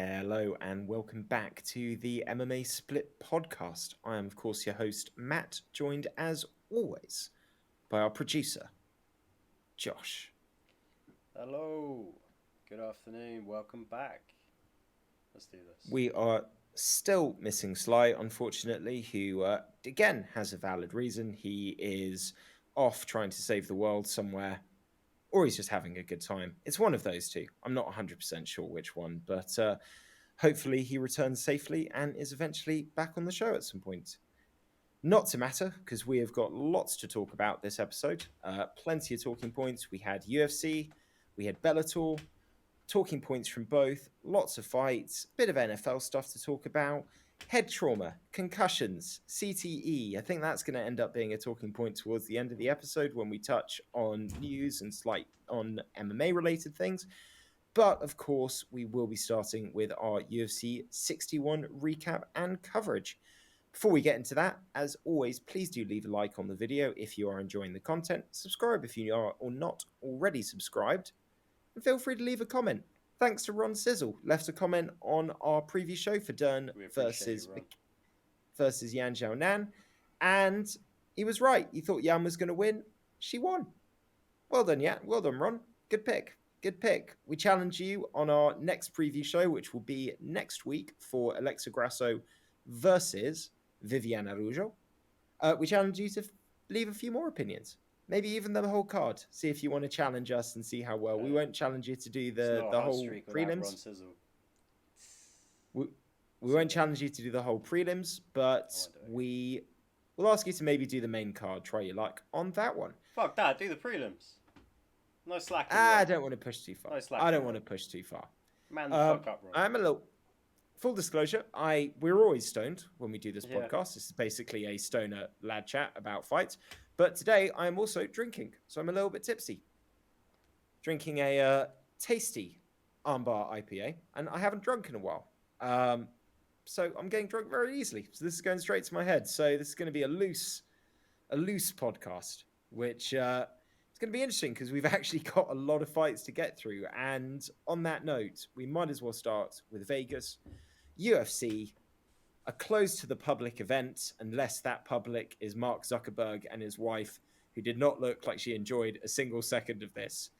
Hello and welcome back to the MMA Split podcast. I am, of course, your host, Matt, joined as always by our producer, Josh. Hello. Good afternoon. Welcome back. Let's do this. We are still missing Sly, unfortunately, who, again, has a valid reason. He is off trying to save the world somewhere, or he's just having a good time. It's one of those two. I'm not 100% sure which one, but hopefully he returns safely and is eventually back on the show at some point. Not to matter, because we have got lots to talk about this episode. Plenty of talking points. We had UFC, we had Bellator, talking points from both, lots of fights, bit of NFL stuff to talk about, head trauma, concussions, CTE. I think that's going to end up being a talking point towards the end of the episode when we touch on news and on MMA related things. But of course, we will be starting with our UFC 61 recap and coverage. Before we get into that, as always, please do leave a like on the video if you are enjoying the content. Subscribe if you are or not already subscribed. And feel free to leave a comment. Thanks to Ron Sizzle, left a comment on our preview show for Dern versus Yan Xiaonan. And he was right. He thought Yan was going to win. She won. Well done, Yan. Well done, Ron. Good pick. Good pick. We challenge you on our next preview show, which will be next week for Alexa Grasso versus Viviana Rujo. We challenge you to leave a few more opinions, maybe even the whole card. See if you want to challenge us and see how well. We won't challenge you to do the whole prelims. We won't challenge you to do the whole prelims, but we will ask you to maybe do the main card. Try your luck on that one. Fuck that. Do the prelims. No slacking. I don't want to push too far. I don't want to push too far. Man, the fuck up, Ron. I'm a little. Full disclosure, we're always stoned when we do this podcast. This is basically a stoner lad chat about fights. But today I am also drinking, so I'm a little bit tipsy. Drinking a tasty armbar IPA, and I haven't drunk in a while. So I'm getting drunk very easily. So this is going straight to my head. So this is going to be a loose podcast, which it's going to be interesting because we've actually got a lot of fights to get through. And on that note, we might as well start with Vegas. UFC, a closed to the public event, unless that public is Mark Zuckerberg and his wife, who did not look like she enjoyed a single second of this.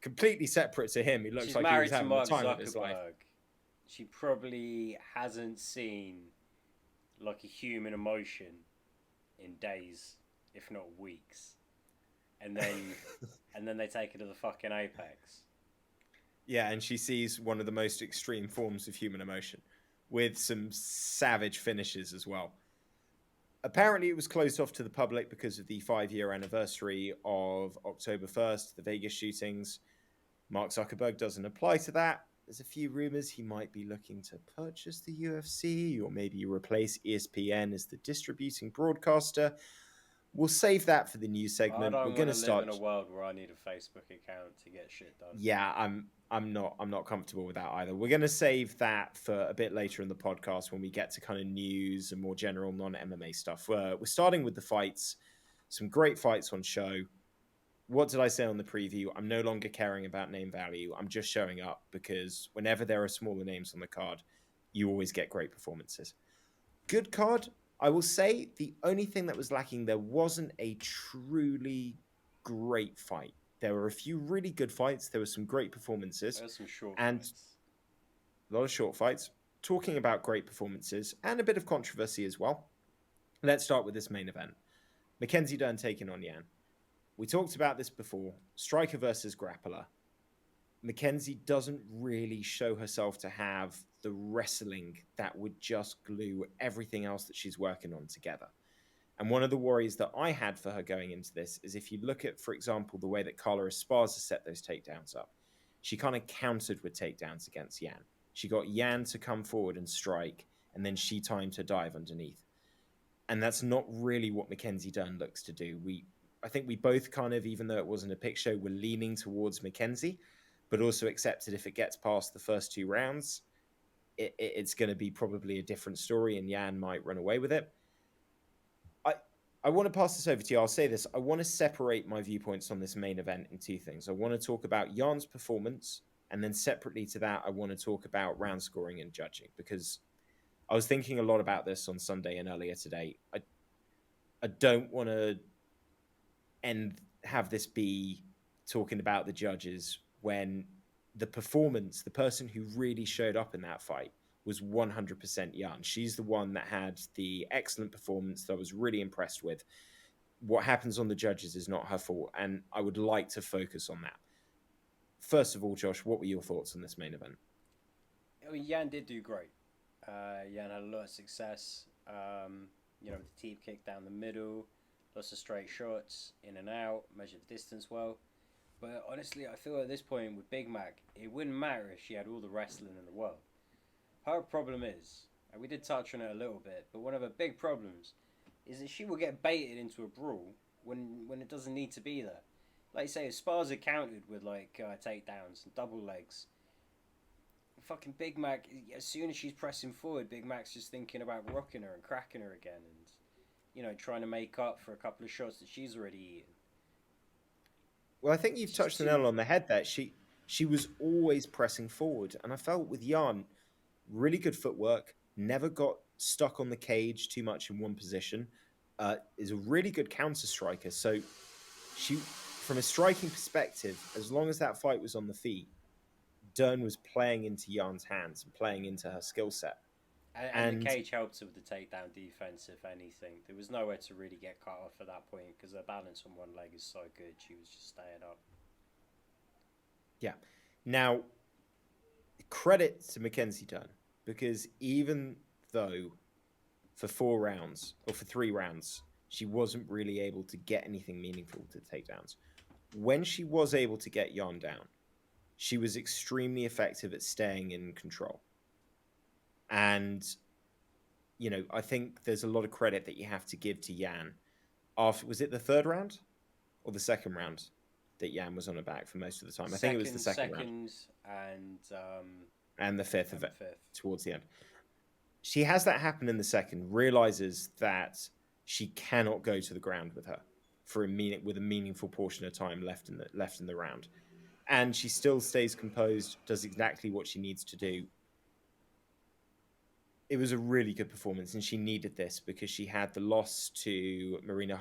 Completely separate to him, he looks like he was having the time of his life. She probably hasn't seen like a human emotion in days, if not weeks. And then they take her to the fucking apex. Yeah, and she sees one of the most extreme forms of human emotion, with some savage finishes as well. Apparently, it was closed off to the public because of the 5-year anniversary of October 1st, the Vegas shootings. Mark Zuckerberg doesn't apply to that. There's a few rumors he might be looking to purchase the UFC or maybe replace ESPN as the distributing broadcaster. We'll save that for the news segment. We're going to live in a world where I need a Facebook account to get shit done. Yeah, I'm not comfortable with that either. We're going to save that for a bit later in the podcast when we get to kind of news and more general non-MMA stuff. We're starting with the fights. Some great fights on show. What did I say on the preview? I'm no longer caring about name value. I'm just showing up because whenever there are smaller names on the card, you always get great performances. Good card. I will say the only thing that was lacking, there wasn't a truly great fight. There were a few really good fights. There were some great performances. There were some short fights. A lot of short fights. Talking about great performances and a bit of controversy as well. Let's start with this main event. Mackenzie Dern taking on Yan. We talked about this before. Striker versus grappler. Mackenzie doesn't really show herself to have the wrestling that would just glue everything else that she's working on together. And one of the worries that I had for her going into this is if you look at, for example, the way that Carla Esparza set those takedowns up, she kind of countered with takedowns against Yan. She got Yan to come forward and strike, and then she timed her dive underneath. And that's not really what Mackenzie Dern looks to do. I think we both kind of, even though it wasn't a pick show, were leaning towards Mackenzie, but also accepted if it gets past the first 2 rounds, it's going to be probably a different story and Yan might run away with it. I want to pass this over to you. I'll say this. I want to separate my viewpoints on this main event in 2 things. I want to talk about Jan's performance And then separately to that, I want to talk about round scoring and judging because I was thinking a lot about this on Sunday and earlier today. I don't want to have this be talking about the judges when the performance, the person who really showed up in that fight was 100% Jan. She's the one that had the excellent performance that I was really impressed with. What happens on the judges is not her fault, and I would like to focus on that. First of all, Josh, what were your thoughts on this main event? I mean, Jan did do great. Jan had a lot of success. With the teep kick down the middle, lots of straight shots, in and out, measured the distance well. But honestly, I feel at this point with Big Mac, it wouldn't matter if she had all the wrestling in the world. Her problem is, and we did touch on it a little bit, but one of her big problems is that she will get baited into a brawl when it doesn't need to be there. Like you say, if spars are counted with takedowns and double legs, fucking Big Mac, as soon as she's pressing forward, Big Mac's just thinking about rocking her and cracking her again and, trying to make up for a couple of shots that she's already eaten. Well, I think you've It's just touched the too. nail on the head there. She was always pressing forward, and I felt with Jan, really good footwork, never got stuck on the cage too much in one position. Is a really good counter striker. So she, from a striking perspective, as long as that fight was on the feet, Dern was playing into Jan's hands and playing into her skill set. And the And cage helped her with the takedown defense, if anything. There was nowhere to really get cut off at that point because her balance on one leg is so good. She was just staying up. yeah, now credit to Mackenzie Dern because even though for 4 rounds or for 3 rounds, she wasn't really able to get anything meaningful to takedowns. When she was able to get Jan down, she was extremely effective at staying in control. And, I think there's a lot of credit that you have to give to Jan. After, was it the third round or the second round that Jan was on her back for most of the time? I think it was the second round. Second, and And the fifth of and the it fifth. towards the end. She has that happen in the second, realizes that she cannot go to the ground with her with a meaningful portion of time left in the round. And she still stays composed, does exactly what she needs to do. It was a really good performance, and she needed this because she had the loss to Marina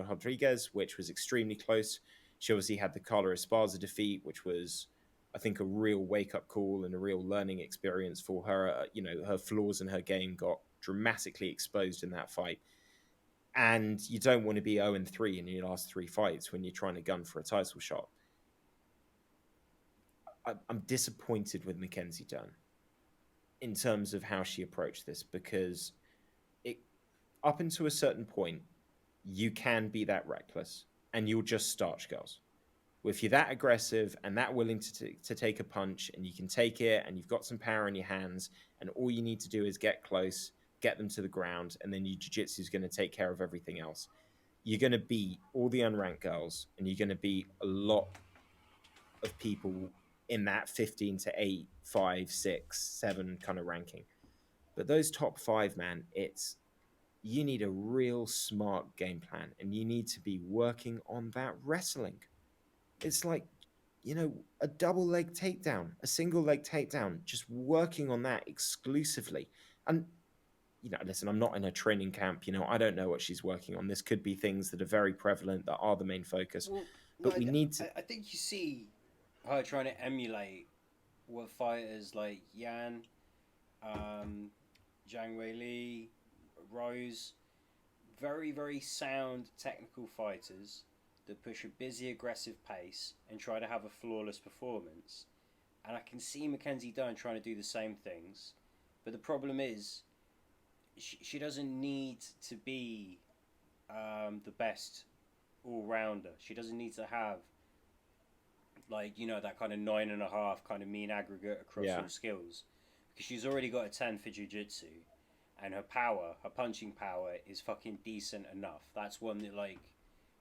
Rodriguez, which was extremely close. She obviously had the Carla Esparza defeat, which was, I think, a real wake-up call and a real learning experience for her. Her flaws in her game got dramatically exposed in that fight. And you don't want to be 0-3 in your last 3 fights when you're trying to gun for a title shot. I'm disappointed with Mackenzie Dern in terms of how she approached this because it up until a certain point, you can be that reckless and you'll just starch girls. If you're that aggressive and that willing to take a punch and you can take it and you've got some power in your hands and all you need to do is get close, get them to the ground, and then your jiu-jitsu is going to take care of everything else. You're going to beat all the unranked girls and you're going to beat a lot of people in that 15 to 8, 5, 6, 7 kind of ranking. But those top 5, man, you need a real smart game plan and you need to be working on that wrestling. It's like, a double leg takedown, a single leg takedown, just working on that exclusively. And, listen, I'm not in a training camp. I don't know what she's working on. This could be things that are very prevalent that are the main focus. Well, no, But we need to. I think you see her trying to emulate what fighters like Yan, Zhang Wei Li, Rose, very, very sound technical fighters that push a busy, aggressive pace and try to have a flawless performance. And I can see Mackenzie Dern trying to do the same things. But the problem is, she doesn't need to be the best all rounder. She doesn't need to have, that kind of 9.5 kind of mean aggregate across Yeah. all skills. Because she's already got a 10 for jiu jitsu. And her punching power is fucking decent enough. That's one that,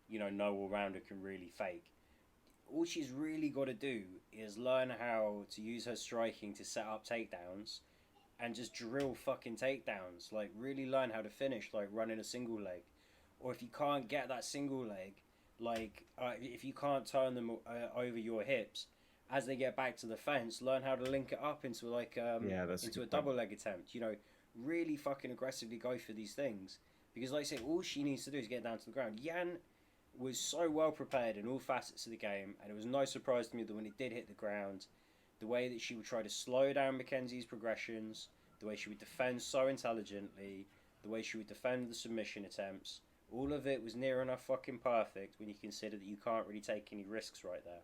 no all rounder can really fake. All she's really got to do is learn how to use her striking to set up takedowns and just drill fucking takedowns. Like, really learn how to finish, like running a single leg. Or if you can't get that single leg, if you can't turn them over your hips, as they get back to the fence, learn how to link it up into Yeah, that's a into a good point. double leg attempt. Really fucking aggressively go for these things because, like I say, all she needs to do is get down to the ground. Yan was so well prepared in all facets of the game, and it was no surprise to me that when it did hit the ground, the way that she would try to slow down Mackenzie's progressions, the way she would defend so intelligently, the way she would defend the submission attempts, all of it was near enough fucking perfect when you consider that you can't really take any risks right there.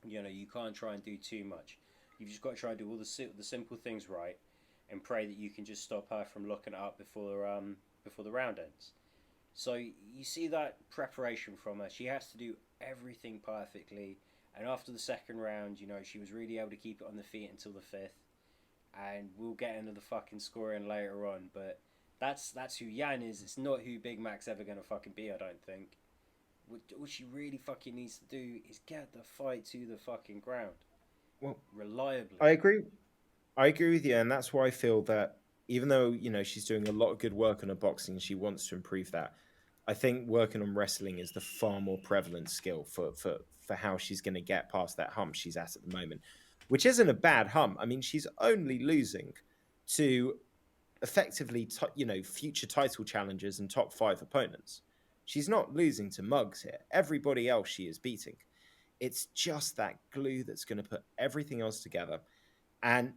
You can't try and do too much. You've just got to try and do all the simple things right, and pray that you can just stop her from looking it up before the round ends. So you see that preparation from her. She has to do everything perfectly. And after the second round, she was really able to keep it on the feet until the fifth. And we'll get into the fucking scoring later on. But that's who Yan is. It's not who Big Mac's ever gonna fucking be. I don't think. What she really fucking needs to do is get the fight to the fucking ground Well, I reliably. agree. I agree with you, and that's why I feel that even though she's doing a lot of good work on her boxing, she wants to improve that. I think working on wrestling is the far more prevalent skill for how she's going to get past that hump she's at the moment, which isn't a bad hump. I mean, she's only losing to effectively, future title challengers and top five opponents. She's not losing to mugs here. Everybody else she is beating. It's just that glue that's going to put everything else together. And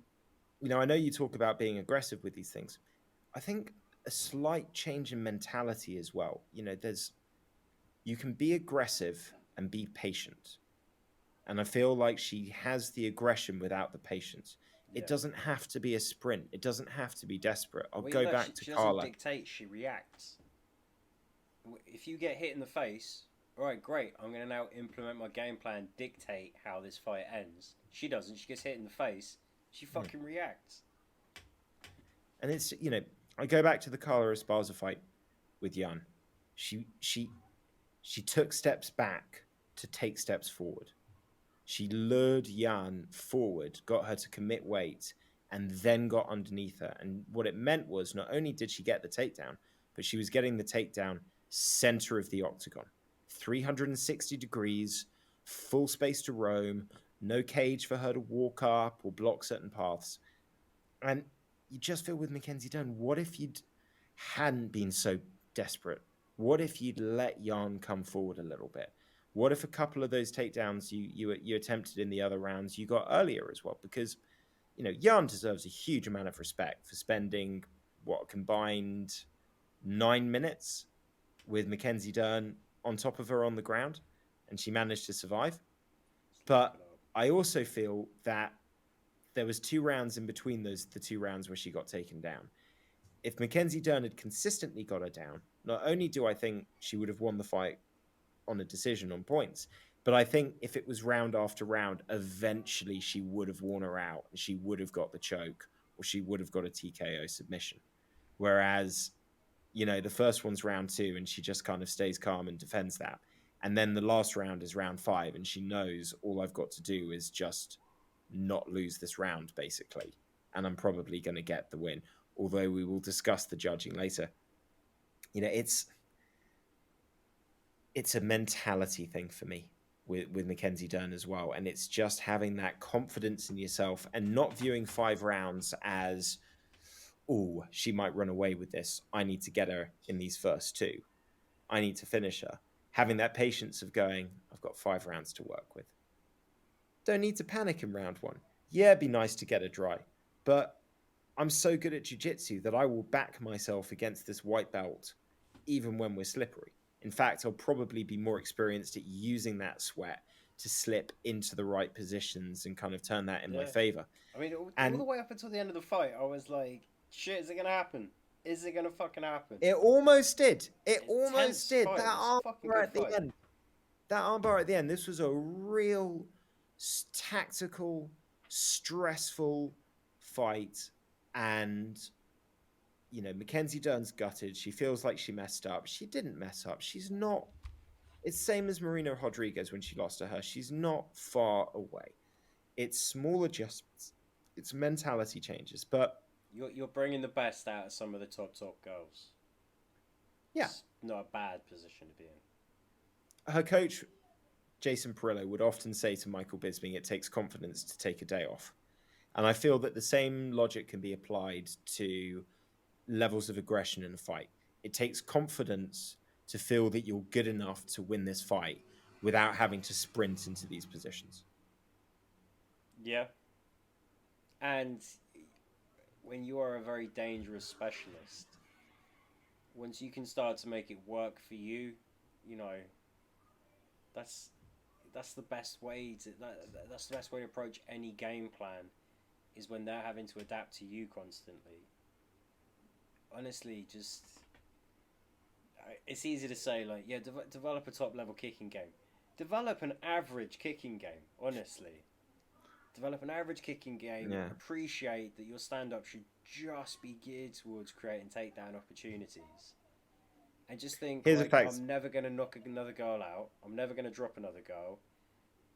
I know you talk about being aggressive with these things. I think a slight change in mentality as well. You can be aggressive and be patient. And I feel like she has the aggression without the patience. It Yeah. doesn't have to be a sprint. It doesn't have to be desperate. I'll Well, go look, she, back to she doesn't Carla. dictate. She reacts. If you get hit in the face, all right, great. I'm going to now implement my game plan, dictate how this fight ends. She doesn't. She gets hit in the face. She Hmm. fucking reacts. And I go back to the Carla Esparza fight with Jan. She took steps back to take steps forward. She lured Jan forward, got her to commit weight, and then got underneath her. And what it meant was not only did she get the takedown, but she was getting the takedown center of the octagon, 360 degrees, full space to roam, no cage for her to walk up or block certain paths. And you just feel with Mackenzie Dern, what if you hadn't been so desperate? What if you'd let Jan come forward a little bit? What if a couple of those takedowns you attempted in the other rounds you got earlier as well? Because Jan deserves a huge amount of respect for spending what combined 9 minutes with Mackenzie Dern on top of her on the ground, and she managed to survive. Let's look But it up. I also feel that there was 2 rounds in between the 2 rounds where she got taken down. If Mackenzie Dern had consistently got her down, not only do I think she would have won the fight on a decision on points, but I think if it was round after round, eventually she would have worn her out and she would have got the choke or she would have got a TKO submission. Whereas, the first one's round two and she just kind of stays calm and defends that. And then the last round is round five and she knows all I've got to do is just not lose this round, basically. And I'm probably going to get the win. Although we will discuss the judging later. It's a mentality thing for me with Mackenzie Dern as well. And it's just having that confidence in yourself and not viewing 5 rounds as, oh, she might run away with this. I need to get her in these first two. I need to finish her. Having that patience of going, I've got 5 rounds to work with. Don't need to panic in round one. Yeah, it'd be nice to get her dry. But I'm so good at jiu-jitsu that I will back myself against this white belt even when we're slippery. In fact, I'll probably be more experienced at using that sweat to slip into the right positions and kind of turn that in my Yeah. favor. I mean, all the And way up until the end of the fight, I was like, shit, is it going to happen? Is it going to fucking happen? it almost did. It almost Intense did. fight. That It was a fucking armbar good at the fight. end. That armbar at the end. This was a real tactical, stressful fight. And Mackenzie Dern's gutted. She feels like she messed up. She didn't mess up. She's not. It's same as Marina Rodriguez when she lost to her. She's not far away. It's small adjustments. It's mentality changes. But You're bringing the best out of some of the top girls. yeah, It's not a bad position to be in. her coach Jason Perillo would often say to Michael Bisping, it takes confidence to take a day off. And I feel that the same logic can be applied to levels of aggression in a fight. It takes confidence to feel that you're good enough to win this fight without having to sprint into these positions. Yeah, and when you are a very dangerous specialist, once you can start to make it work for you, you know, that's that's the best way to that's the best way to approach any game plan is when they're having to adapt to you constantly. Honestly, just it's easy to say like, yeah, develop a top level kicking game. Develop an average kicking game. Honestly, develop an average kicking game. Yeah. Appreciate that your stand up should just be geared towards creating takedown opportunities. And just think Here's a like, fact. I'm never gonna knock another girl out. I'm never gonna drop another girl.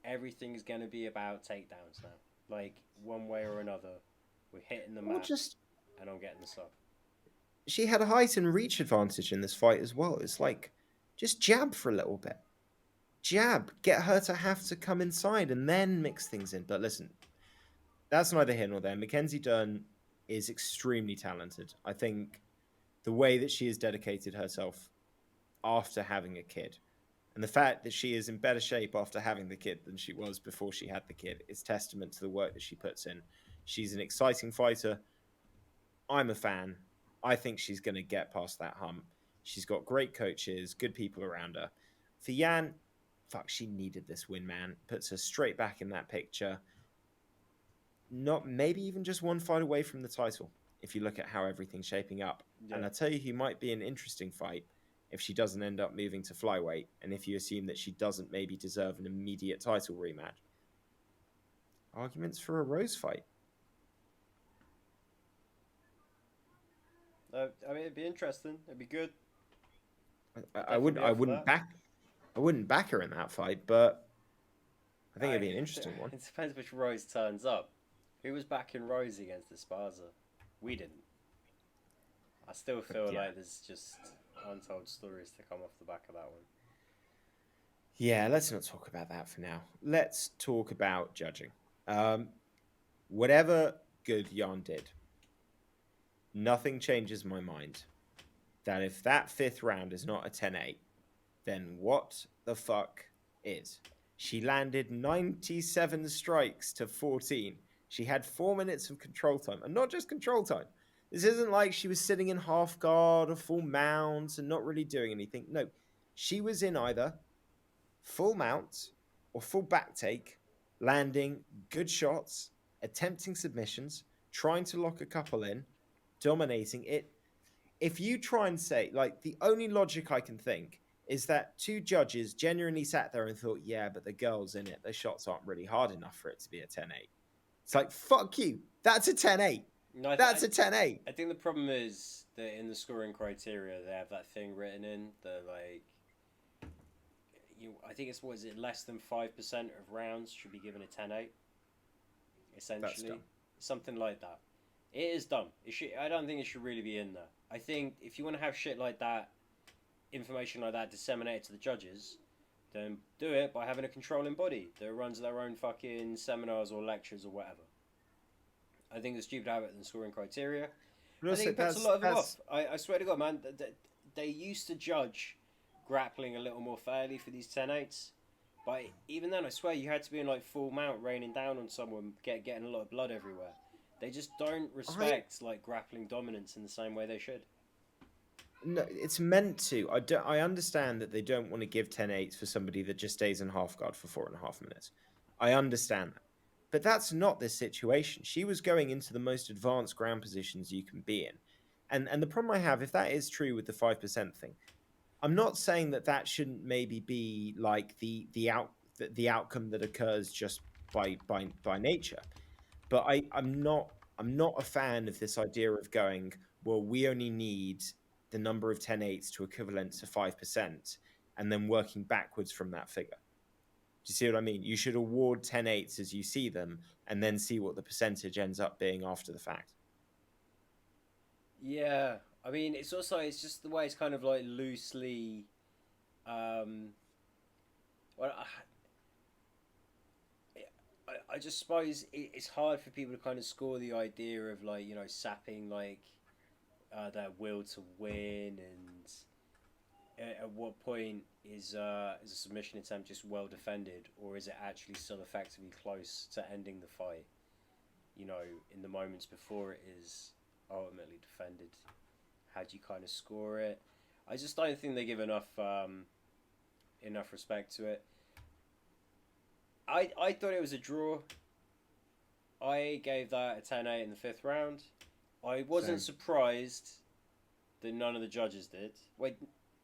Everything's gonna be about takedowns now. Like one way or another, we're hitting the Or mat, just and I'm getting the sub. she had a height and reach advantage in this fight as well. It's like just jab for a little bit. Jab, get her to have to come inside and then mix things in. But listen, that's neither here nor there. Mackenzie Dern is extremely talented. I think the way that she has dedicated herself after having a kid and the fact that she is in better shape after having the kid than she was before she had the kid is testament to the work that she puts in. She's an exciting fighter. I'm a fan. I think she's going to get past that hump. She's got great coaches, good people around her. For Yan, fuck, she needed this win, man. Puts her straight back in that picture. Not maybe even just one fight away from the title if you look at how everything's shaping up. Yeah. And I tell you who might be an interesting fight if she doesn't end up moving to flyweight and if you assume that she doesn't maybe deserve an immediate title rematch. Arguments for a Rose fight. I mean, it'd be interesting. It'd be good. I, I'd I definitely wouldn't be I up for wouldn't that. back I wouldn't back her in that fight, but I think it'd be an It interesting one. depends which Rose turns up. Who was backing Rose against Esparza? We didn't. I still feel Yeah. like there's just untold stories to come off the back of that one. Yeah, let's not talk about that for now. Let's talk about judging. Um, whatever good Jan did, nothing changes my mind that if that fifth round is not a 10-8, then what the fuck is? She landed 97 strikes to 14. She had 4 minutes of control time, and not just control time. This isn't like she was sitting in half guard or full mounts and not really doing anything. No, she was in either full mount or full back take, landing good shots, attempting submissions, trying to lock a couple in, dominating it. If you try and say, like, the only logic I can think is that two judges genuinely sat there and thought, yeah, but the girl's in it. Their shots aren't really hard enough for it to be a 10-8. It's like, fuck you. That's a 10-8. No, That's a 10-8. I think the problem is that in the scoring criteria they have that thing written in that like I think it's what is it less than 5% of rounds should be given a 10-8. That's Essentially, dumb. something like that. It is dumb. It should. I don't think it should really be in there. I think if you want to have shit like that, information like that disseminated to the judges, then do it by having a controlling body that runs their own fucking seminars or lectures or whatever. I think it's stupid to have it in the scoring criteria. But I think also, it puts a lot of them off. I swear to God, man, they used to judge grappling a little more fairly for these 10-8s. But even then, I swear you had to be in like full mount, raining down on someone, getting a lot of blood everywhere. They just don't I respect like grappling dominance in the same way they should. no, it's meant to. I understand that they don't want to give 10-8s for somebody that just stays in half guard for 4.5 minutes. I understand that. But that's not this situation. She was going into the most advanced ground positions you can be in. And the problem I have, if that is true with the 5% thing, I'm not saying that that shouldn't maybe be like the outcome that occurs just by nature. But I'm not a fan of this idea of going, well, we only need the number of 10-8s to equivalent to 5%, and then working backwards from that figure. Do you see what I mean? You should award 10-8s as you see them, and then see what the percentage ends up being after the fact. Yeah, I mean, it's just the way it's kind of like loosely. Um, well, I just suppose it's hard for people to kind of score the idea of like sapping like their will to win, and at what point is a submission attempt just well defended, or is it actually still effectively close to ending the fight? In the moments before it is ultimately defended, how do you kind of score it? I just don't think they give enough respect to it. I thought it was a draw. I gave that a 10-8 in the fifth round. I wasn't Same. surprised that none of the judges did. Wait,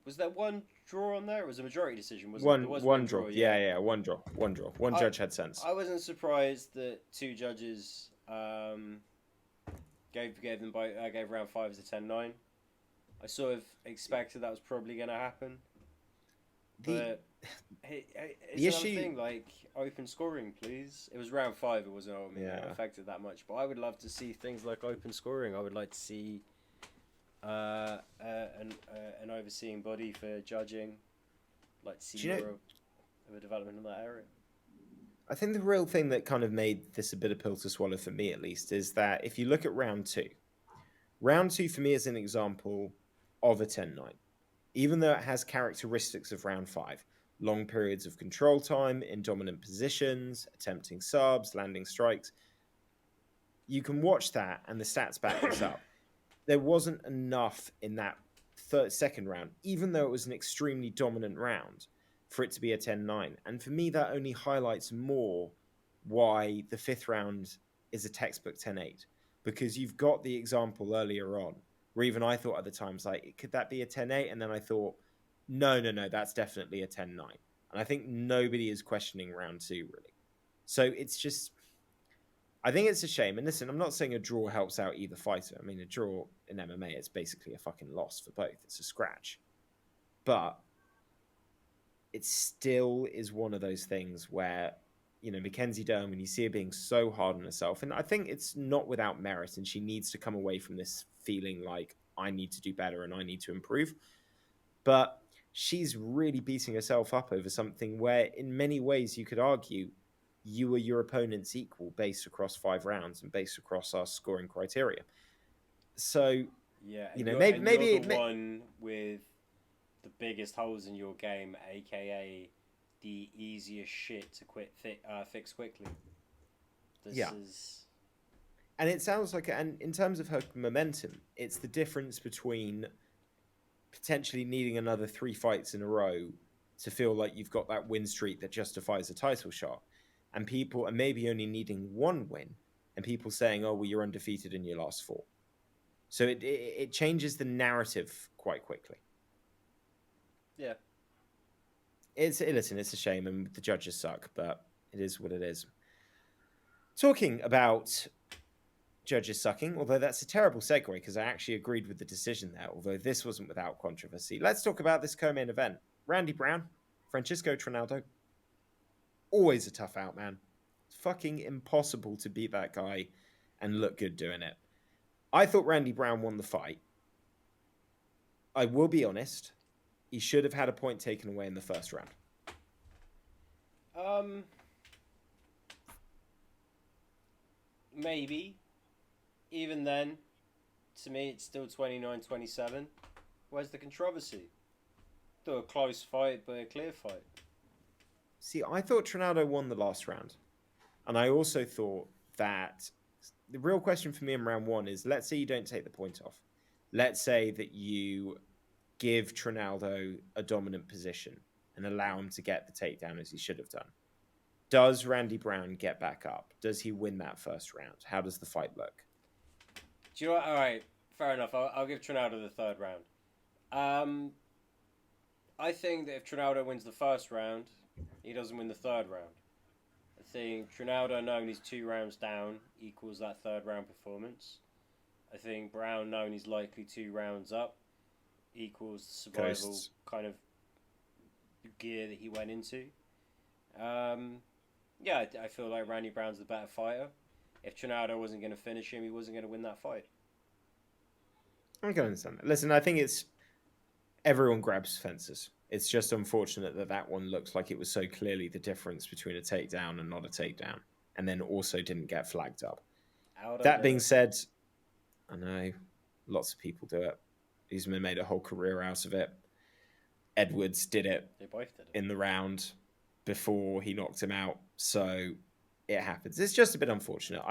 was there one draw on there? It was a majority decision, wasn't it? There was One one draw. draw, yeah. Yeah, one draw. One draw. One I judge had sense. I wasn't surprised that two judges gave them both. I gave round five as a 10-9. I sort of expected that was probably going to happen, The but it's the another issue. thing. Like open scoring, please. It was round five. It wasn't. I mean, it Yeah. affected that much. But I would love to see things like open scoring. I would like to see an overseeing body for judging. Like to Do see you know? more of a development in that area. I think the real thing that kind of made this a bitter pill to swallow for me, at least, is that if you look at round two for me is an example of a 10-9. Even though it has characteristics of round five, long periods of control time in dominant positions, attempting subs, landing strikes, you can watch that and the stats back this up. There wasn't enough in that second round, even though it was an extremely dominant round, for it to be a 10-9. And for me, that only highlights more why the fifth round is a textbook 10-8. Because you've got the example earlier on, where even I thought at the times, like, could that be a 10-8? And then I thought, no, that's definitely a 10-9. And I think nobody is questioning round two, really. So it's just, I think it's a shame. And listen, I'm not saying a draw helps out either fighter. I mean, a draw in MMA, it's basically a fucking loss for both. It's a scratch. But it still is one of those things where, Mackenzie Dern, when you see her being so hard on herself, and I think it's not without merit, and she needs to come away from this feeling like, I need to do better and I need to improve. But she's really beating herself up over something where, in many ways, you could argue you were your opponent's equal based across 5 rounds and based across our scoring criteria. So, Yeah, you and know, you're maybe, and you're the maybe, one with the biggest holes in your game, aka the easiest shit to fix quickly. This yeah. is And it sounds like, and in terms of her momentum, it's the difference between potentially needing another 3 fights in a row to feel like you've got that win streak that justifies a title shot, and people, and maybe only needing one win, and people saying, "Oh, well, you're undefeated in your last 4." So it changes the narrative quite quickly. yeah. Listen, it's a shame, and the judges suck, but it is what it is. Talking about judges sucking, although that's a terrible segue because I actually agreed with the decision there, although this wasn't without controversy. Let's talk about this co-main event. Randy Brown, Francisco Trinaldo. Always a tough out, man. It's fucking impossible to beat that guy and look good doing it. I thought Randy Brown won the fight. I will be honest, he should have had a point taken away in the first round. Um, maybe. Even then, to me, it's still 29-27. Where's the controversy? Still a close fight, but a clear fight. See, I thought Trinaldo won the last round. And I also thought that the real question for me in round one is, let's say you don't take the point off. Let's say that you give Trinaldo a dominant position and allow him to get the takedown as he should have done. Does Randy Brown get back up? Does he win that first round? How does the fight look? Do you know what? All right, fair enough. I'll give Trinaldo the third round. I think that if Trinaldo wins the first round, he doesn't win the third round. I think Trinaldo knowing he's 2 rounds down equals that third round performance. I think Brown knowing he's likely 2 rounds up equals the survival Ghosts. kind of gear that he went into. Yeah, I feel like Randy Brown's the better fighter. If Trinaldo wasn't going to finish him, he wasn't going to win that fight. I can understand that. Listen, I think it's everyone grabs fences. It's just unfortunate that that one looks like it was so clearly the difference between a takedown and not a takedown. and then also didn't get flagged up. Aldo That did being it. said, I know lots of people do it. Usman made a whole career out of it. Edwards did it They both did it. in the round before he knocked him out. So it happens. It's just a bit unfortunate.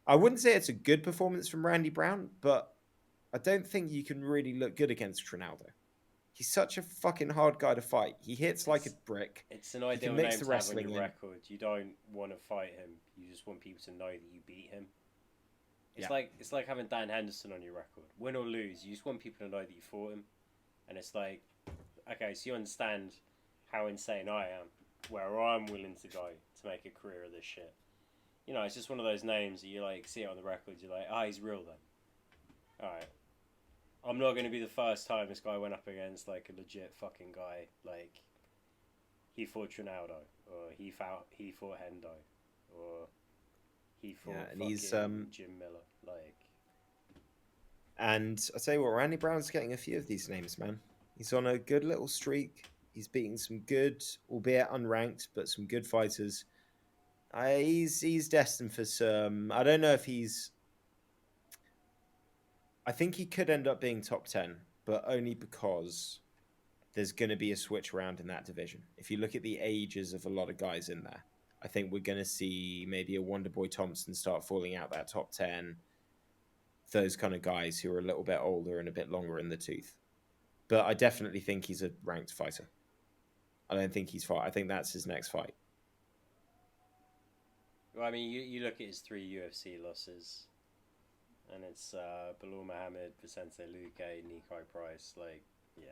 I wouldn't say it's a good performance from Randy Brown, but I don't think you can really look good against Ronaldo. He's such a fucking hard guy to fight. He hits like a It's brick. it's an He can ideal mix name the to have on your wrestling in. record. You don't want to fight him. You just want people to know that you beat him. Yeah. It's like having Dan Henderson on your record. Win or lose, you just want people to know that you fought him. And it's like, okay, so you understand how insane I am, where I'm willing to go to make a career of this shit. You know, it's just one of those names that you like see it on the record. You're like, he's real then. All right. I'm not going to be the first time this guy went up against like a legit fucking guy. Like he fought Ronaldo, or he fought Hendo, or he fought And fucking Jim Miller. Like, and I tell you what, Randy Brown's getting a few of these names, man. He's on a good little streak. He's beating some good, albeit unranked, but some good fighters. He's destined for some. I don't know if he's. I think he could end up being top 10, but only because there's going to be a switch around in that division. If you look at the ages of a lot of guys in there, I think we're going to see maybe a Wonderboy Thompson start falling out that top 10. Those kind of guys who are a little bit older and a bit longer in the tooth. But I definitely think he's a ranked fighter. I don't think he's fight. I think that's his next fight. well, I mean, you look at his 3 UFC losses, and it's Belal Muhammad, Vicente Luque, Nico Price. Like, yeah,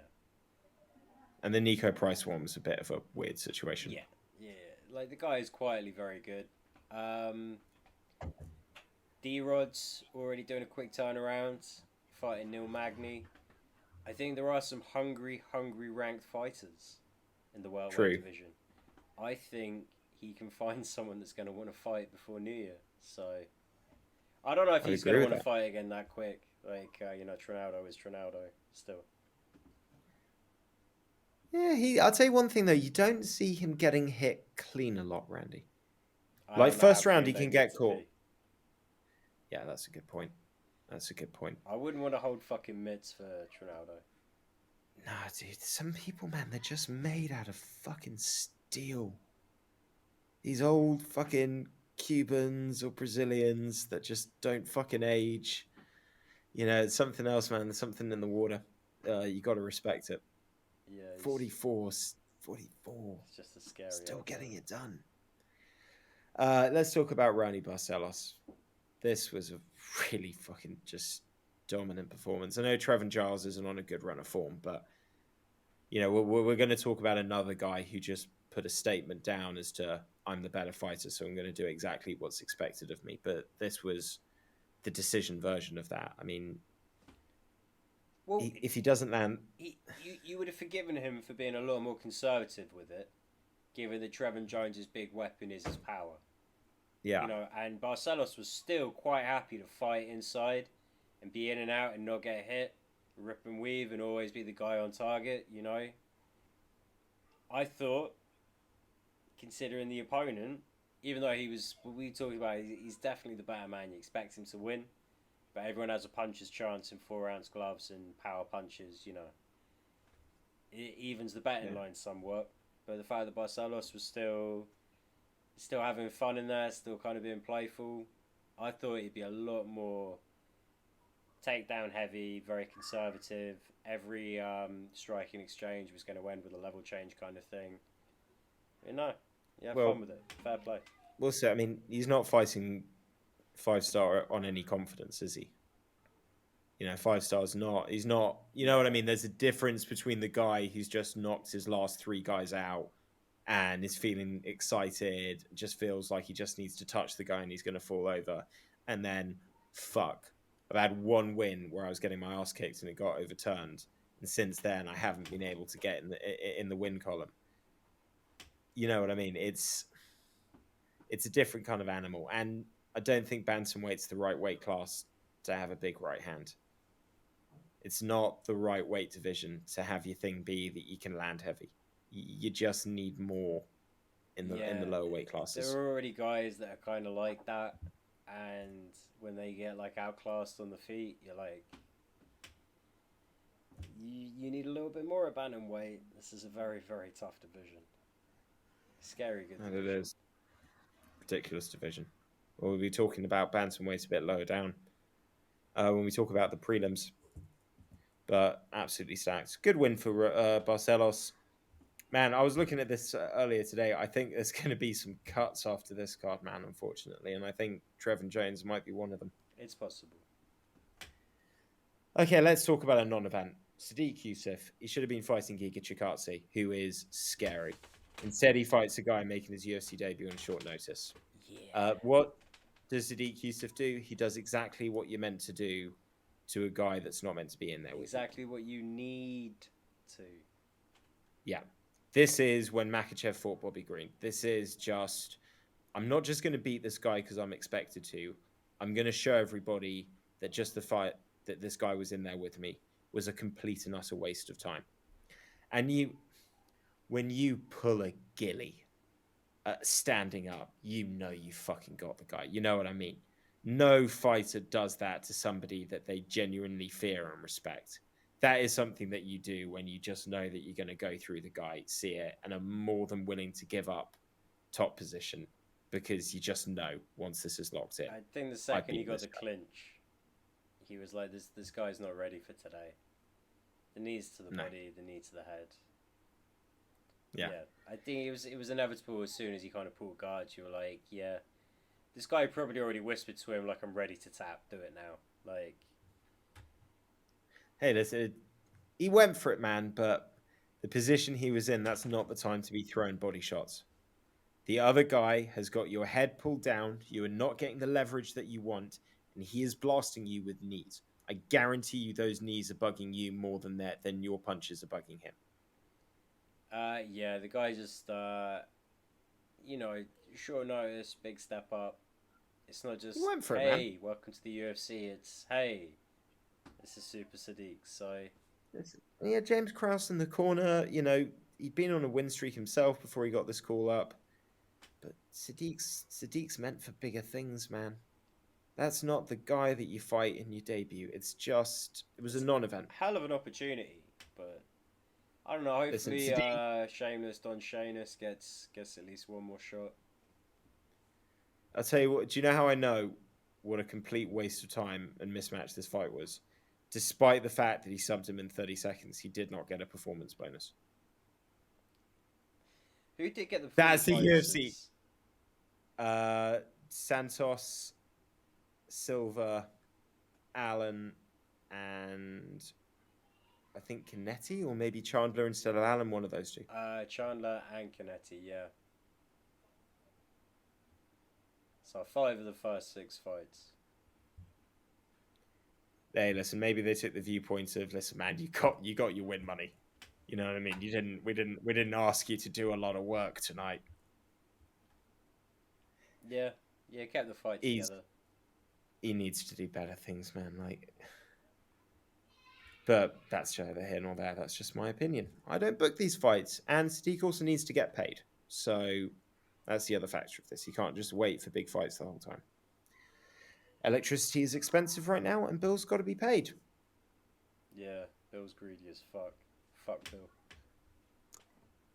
And the Nico Price one was a bit of a weird situation. yeah, yeah. Like the guy is quietly very good. Um, D-Rod's already doing a quick turnaround, fighting Neil Magny. I think there are some hungry ranked fighters in the welterweight True. division. I think he can find someone that's going to want to fight before New Year. So I don't know if I'd he's agree going to with want to that. fight again that quick. Like Trinaldo is Trinaldo still. Yeah, I'll tell you one thing though. You don't see him getting hit clean a lot, Randy. I Like don't know how first round, clean he they can need get to caught. be. Yeah, that's a good point. That's a good point. I wouldn't want to hold fucking mitts for Trinaldo. Nah, dude. Some people, man, they're just made out of fucking steel. These old fucking Cubans or Brazilians that just don't fucking age. You know, it's something else, man. There's something in the water. You got to respect it. Yeah, 44, 44. it's just a scary Still old getting man. it done. Let's talk about Rani Barcelos. This was a really fucking just dominant performance. I know Trevin Giles isn't on a good run of form, but you know we're going to talk about another guy who just put a statement down as to I'm the better fighter, so I'm going to do exactly what's expected of me. But this was the decision version of that. I mean, Well, if he doesn't land, you would have forgiven him for being a lot more conservative with it, given that Trevin Jones's big weapon is his power. yeah, And Barcelos was still quite happy to fight inside and be in and out and not get hit, rip and weave and always be the guy on target. I thought, considering the opponent, even though we talked about, he's definitely the better man. You expect him to win, but everyone has a puncher's chance in 4 ounce gloves and power punches. It evens the betting yeah. line somewhat. But the fact that Barcelos was still having fun in there, still kind of being playful, I thought he'd be a lot more takedown heavy, very conservative. Every striking exchange was going to end with a level change kind of thing. Have Well, fun with it. Fair play. we'll see. I mean, he's not fighting 5-star on any confidence, is he? You know, 5-star's not. He's not. You know what I mean? There's a difference between the guy who's just knocked his last 3 guys out and is feeling excited, just feels like he just needs to touch the guy and he's going to fall over, and then fuck. I've had one win where I was getting my ass kicked and it got overturned, and since then I haven't been able to get in the win column. You know what I mean? It's a different kind of animal, and I don't think bantamweight's the right weight class to have a big right hand. It's not the right weight division to have your thing be that you can land heavy. You just need more. in the Yeah, lower weight there classes. are already guys that are kind of like that, and when they get like outclassed on the feet, you're like, you need a little bit more at bantamweight. This is a very very tough division, scary good And it division. is ridiculous division. We'll be talking about bantamweight a bit lower down when we talk about the prelims. But absolutely stacked. Good win for Barcelos. Man, I was looking at this earlier today. I think there's going to be some cuts after this card, man, unfortunately. And I think Trevin Jones might be one of them. It's possible. Okay, let's talk about a non-event. Sadiq Youssef, he should have been fighting Giga Chikadze, who is scary. Instead, he fights a guy making his UFC debut on short notice. Yeah, What does Sadiq Youssef do? He does exactly what you're meant to do to a guy that's not meant to be in there with you. exactly what you need to. Yeah. This is when Makachev fought Bobby Green. This is just, I'm not just going to beat this guy because I'm expected to. I'm going to show everybody that just the fight that this guy was in there with me was a complete and utter waste of time. And when you pull a gilly standing up, you know you fucking got the guy. You know what I mean? No fighter does that to somebody that they genuinely fear and respect. That is something that you do when you just know that you're going to go through the guy, see it, and are more than willing to give up top position because you just know once this is locked in, I think the I've second he beaten got this the guy. clinch, he was like, "This guy's not ready for today." The knees to the No, body, the knee to the head. yeah. Yeah, I think it was inevitable as soon as he kind of pulled guards. You were like, "Yeah, this guy probably already whispered to him like, I'm ready to tap. Do it now." Like, Hey, he went for it, man, but the position he was in, that's not the time to be throwing body shots. The other guy has got your head pulled down. You are not getting the leverage that you want, and he is blasting you with knees. I guarantee you, those knees are bugging you more than your punches are bugging him. yeah, the guy just, you know, short notice, big step up. It's not He just, went for it, man. "Hey, welcome to the UFC." It's, "Hey, this is Super Sadiq." So Yeah, James Krause in the corner. You know, he'd been on a win streak himself before he got this call up. But Sadiq's meant for bigger things, man. That's not the guy that you fight in your debut. It was a it's non-event. a hell of an opportunity, but I don't know. Listen, Hopefully, Sadiq, Shameless Don Shayness gets at least one more shot. I'll tell you what, do you know how I know what a complete waste of time and mismatch this fight was? Despite the fact that he subbed him in 30 seconds, he did not get a performance bonus. Who did get the free That's the UFC. bonuses? Santos, Silva, Allen, and I think Canetti, or maybe Chandler instead of Allen, one of those two. Chandler and Canetti, yeah. So 5 of the first 6 fights. Hey, listen, maybe they took the viewpoint of, listen, man, you got your win money. You know what I mean? We didn't ask you to do a lot of work tonight. Yeah, yeah, kept the fight He's together. he needs to do better things, man. Like, but that's neither here nor there. That's just my opinion. I don't book these fights, and Sadiq also needs to get paid. So that's the other factor of this. He can't just wait for big fights the whole time. Electricity is expensive right now, and bills got to be paid. Yeah, Bill's greedy as fuck. Fuck Bill.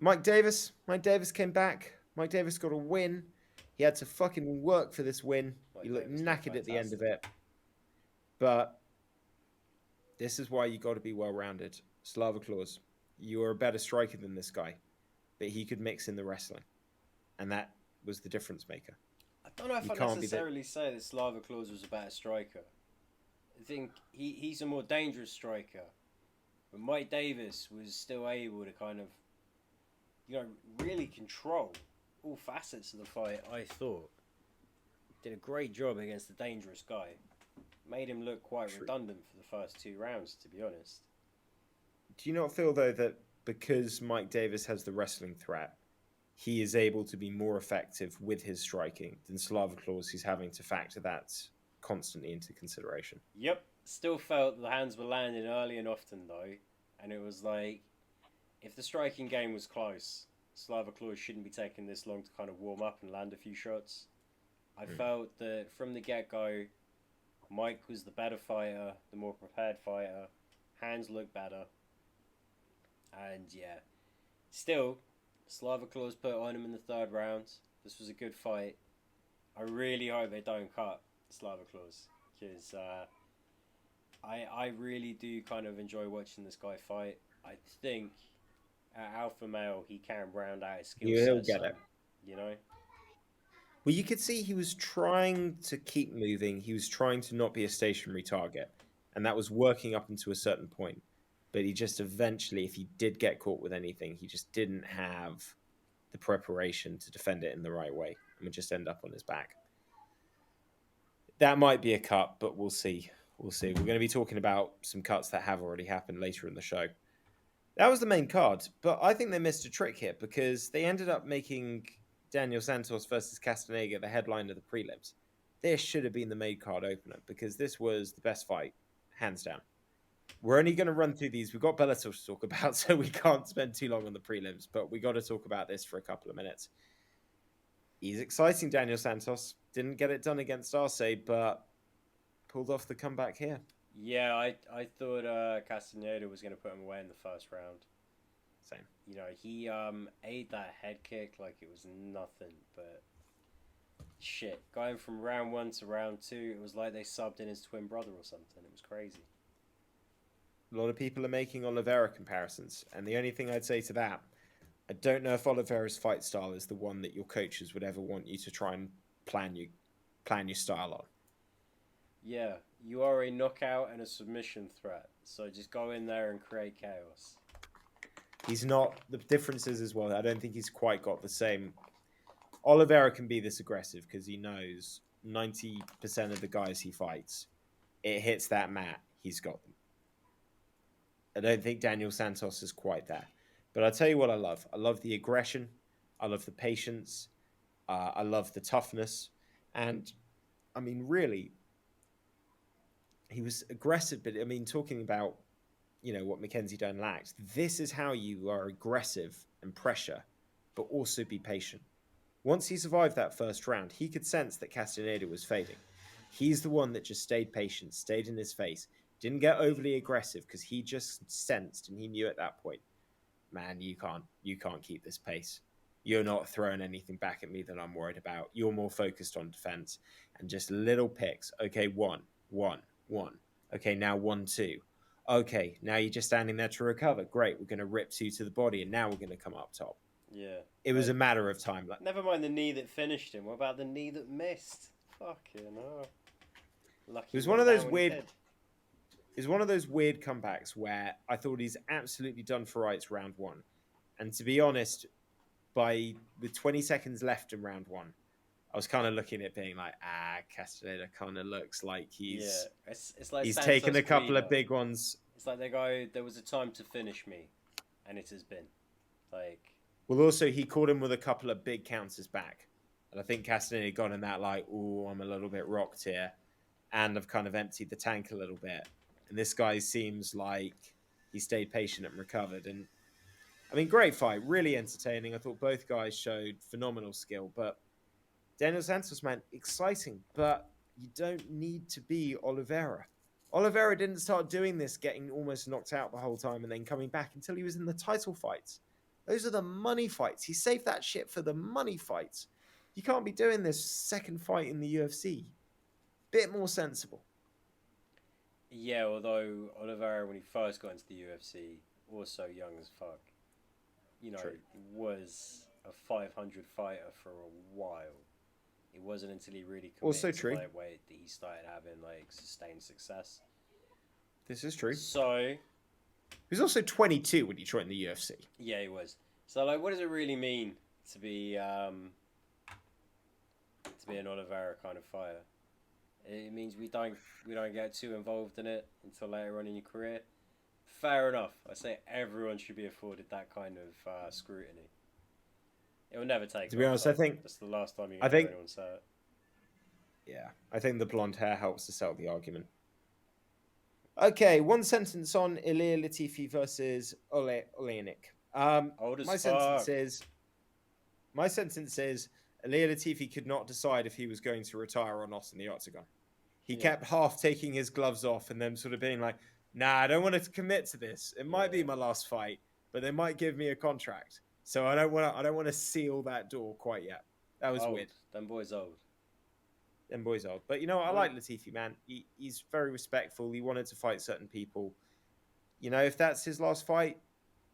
Mike Davis came back. Mike Davis got a win. He had to fucking work for this win. He Like looked Davis looked knackered at the end of fantastic. it. But this is why you got to be well rounded. Slava Claus, you are a better striker than this guy, but he could mix in the wrestling, and that was the difference maker. I don't know if You I can't be that. necessarily say that Slava Claus was a better striker. I think he's a more dangerous striker. But Mike Davis was still able to kind of, really control all facets of the fight, I thought. Did a great job against a dangerous guy. Made him look quite redundant for the first 2 rounds, to be honest. Do you not feel though that because Mike Davis has the wrestling threat, he is able to be more effective with his striking than Slava Claus, who's having to factor that constantly into consideration? Yep. Still felt the hands were landing early and often, though. And it was like, if the striking game was close, Slava Claus shouldn't be taking this long to kind of warm up and land a few shots. I Mm. felt that from the get go, Mike was the better fighter, the more prepared fighter. Hands looked better, and yeah, still, Slava Claus put on him in the third round. This was a good fight. I really hope they don't cut Slava Claus because I really do kind of enjoy watching this guy fight. I think at alpha male he can round out his skill He'll set get some, it. you know. Well, you could see he was trying to keep moving. He was trying to not be a stationary target, and that was working up until a certain point. But he just eventually, if he did get caught with anything, he just didn't have the preparation to defend it in the right way and would just end up on his back. That might be a cut, but we'll see. We'll see. We're going to be talking about some cuts that have already happened later in the show. That was the main card, but I think they missed a trick here because they ended up making Daniel Santos versus Castaneda the headline of the prelims. This should have been the main card opener because this was the best fight, hands down. We're only going to run through these. We've got Bellator to talk about, so we can't spend too long on the prelims, but we got to talk about this for a couple of minutes. He's exciting, Daniel Santos. Didn't get it done against Arce, but pulled off the comeback here. Yeah, I thought Castaneda was going to put him away in the first round. Same. You know, he ate that head kick like it was nothing, but shit, going from round one to round two, it was like they subbed in his twin brother or something. It was crazy. A lot of people are making Oliveira comparisons, and the only thing I'd say to that, I don't know if Oliveira's fight style is the one that your coaches would ever want you to try and plan your style on. Yeah, you are a knockout and a submission threat, so just go in there and create chaos. He's not. The difference is as well. I don't think he's quite got the same. Oliveira can be this aggressive because he knows 90% of the guys he fights, it hits that mat, he's got them. I don't think Daniel Santos is quite there. But I'll tell you what I love. I love the aggression. I love the patience. I love the toughness. And I mean, really, he was aggressive. But I mean, talking about, what Mackenzie Dern lacked, this is how you are aggressive and pressure, but also be patient. Once he survived that first round, he could sense that Castaneda was fading. He's the one that just stayed patient, stayed in his face, didn't get overly aggressive because he just sensed and he knew at that point, man, you can't keep this pace. You're not throwing anything back at me that I'm worried about. You're more focused on defense and just little picks. Okay, one, one, one. Okay, now 1-2. Okay, now you're just standing there to recover. Great, we're going to rip two to the body, and now we're going to come up top. Yeah. It was a matter of time. Never mind the knee that finished him. What about the knee that missed? Fucking hell. Lucky It was he one went of down those when he weird. did. It's one of those weird comebacks where I thought he's absolutely done for rights round one, and to be honest, with 20 seconds left in round one, I was kind of looking at it being like, Castaneda kind of looks like Yeah, it's like he's taken Santos a couple of Guida. big ones. It's like they go, there was a time to finish me, and it has been. Like, Well, also he caught him with a couple of big counters back, and I think Castaneda got in that like, oh, I'm a little bit rocked here, and I've kind of emptied the tank a little bit. And this guy seems like he stayed patient and recovered. And I mean, great fight, really entertaining. I thought both guys showed phenomenal skill, but Daniel Santos, man, exciting, but you don't need to be Oliveira. Oliveira didn't start doing this, getting almost knocked out the whole time and then coming back until he was in the title fights. Those are the money fights. He saved that shit for the money fights. You can't be doing this second fight in the UFC. Bit more sensible. yeah, although Oliveira, when he first got into the UFC, was so young as fuck, True. was a 500 fighter for a while. It wasn't until he really Also committed to true. lightweight that he started having like sustained success. This is true. So He was also 22 when he joined the UFC. yeah, he was. So like, what does it really mean to be an Oliveira kind of fighter? It means we don't get too involved in it until later on in your career. Fair enough. I say everyone should be afforded that kind of scrutiny. It will never take. To be honest, I think that's the last time you I hear think anyone say it. yeah, I think the blonde hair helps to sell the argument. Okay, one sentence on Ilir Latifi versus Ole Oleinik. Old as My fuck. sentence is My sentence is Ilir Latifi could not decide if he was going to retire or not in the octagon. He Yeah, kept half taking his gloves off and then sort of being like, nah, I don't want to commit to this. It might be yeah. my last fight, but they might give me a contract. So I don't want to seal that door quite yet. That was Old. weird. Them boys old. Them boys old. But you know what? I Well, like Latifi, man. He's very respectful. He wanted to fight certain people. You know, if that's his last fight,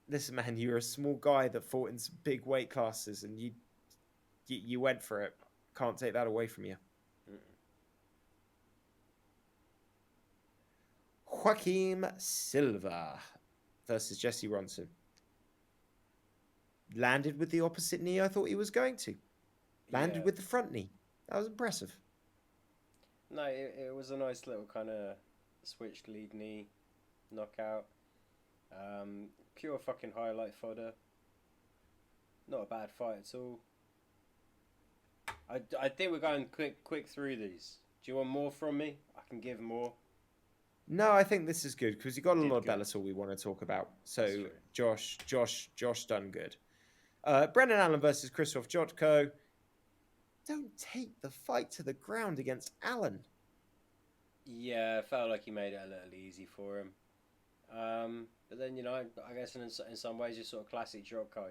listen, man, you're a small guy that fought in some big weight classes and you went for it. Can't take that away from you. Joaquim Silva versus Jesse Ronson. Landed with the opposite knee I thought he was going to. Landed yeah. with the front knee. That was impressive. No, it was a nice little kind of switched lead knee knockout. Pure fucking highlight fodder. Not a bad fight at all. I think we're going quick through these. Do you want more from me? I can give more. No, I think this is good because you got a Did lot of good. Bellator we want to talk about. That's So true. Josh done good. Brendan Allen versus Christoph Jotko. Don't take the fight to the ground against Allen. Yeah, it felt like he made it a little easy for him. But then, I guess in some ways, just sort of classic Jotko.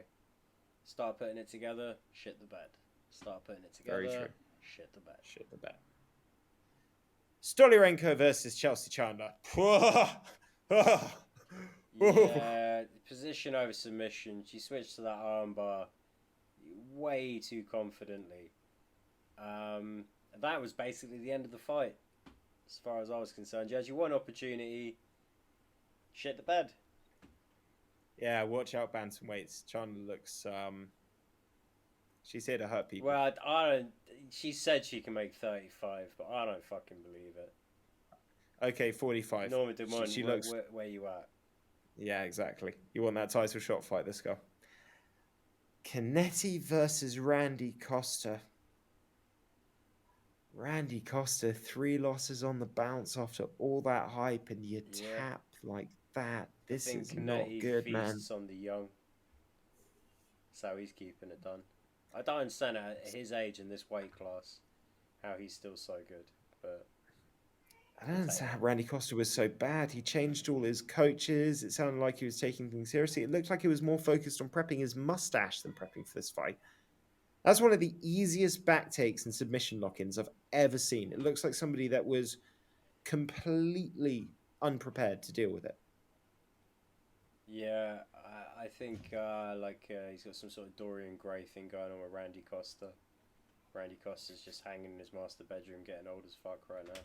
Start putting it together, shit the bed. Start putting it Very together, true. shit the bed. Shit the bet. Stoliarenko versus Chelsea Chandler. Yeah, position over submission. She switched to that armbar way too confidently. Um, that was basically the end of the fight, as far as I was concerned. You had your one opportunity, shit the bed. Yeah, watch out, bantamweights. Chandler looks. She's here to hurt people. Well, I don't. She said she can make 35, but I don't fucking believe it. Okay, 45. Norma Dumont, She looks. where you at? Yeah, exactly. You want that title shot fight, this guy. Canetti versus Randy Costa. Randy Costa, 3 losses on the bounce after all that hype, and you Yeah, tap like that. I This think is not Canetti good, man. feasts on the young. That's how he's keeping it done. I don't understand at his age in this weight class how he's still so good, but I don't understand how Randy Costa was so bad. He changed all his coaches. It sounded like he was taking things seriously. It looked like he was more focused on prepping his mustache than prepping for this fight. That's one of the easiest back takes and submission lock-ins I've ever seen. It looks like somebody that was completely unprepared to deal with it. yeah, I think he's got some sort of Dorian Gray thing going on with Randy Costa. Randy Costa's just hanging in his master bedroom, getting old as fuck right now.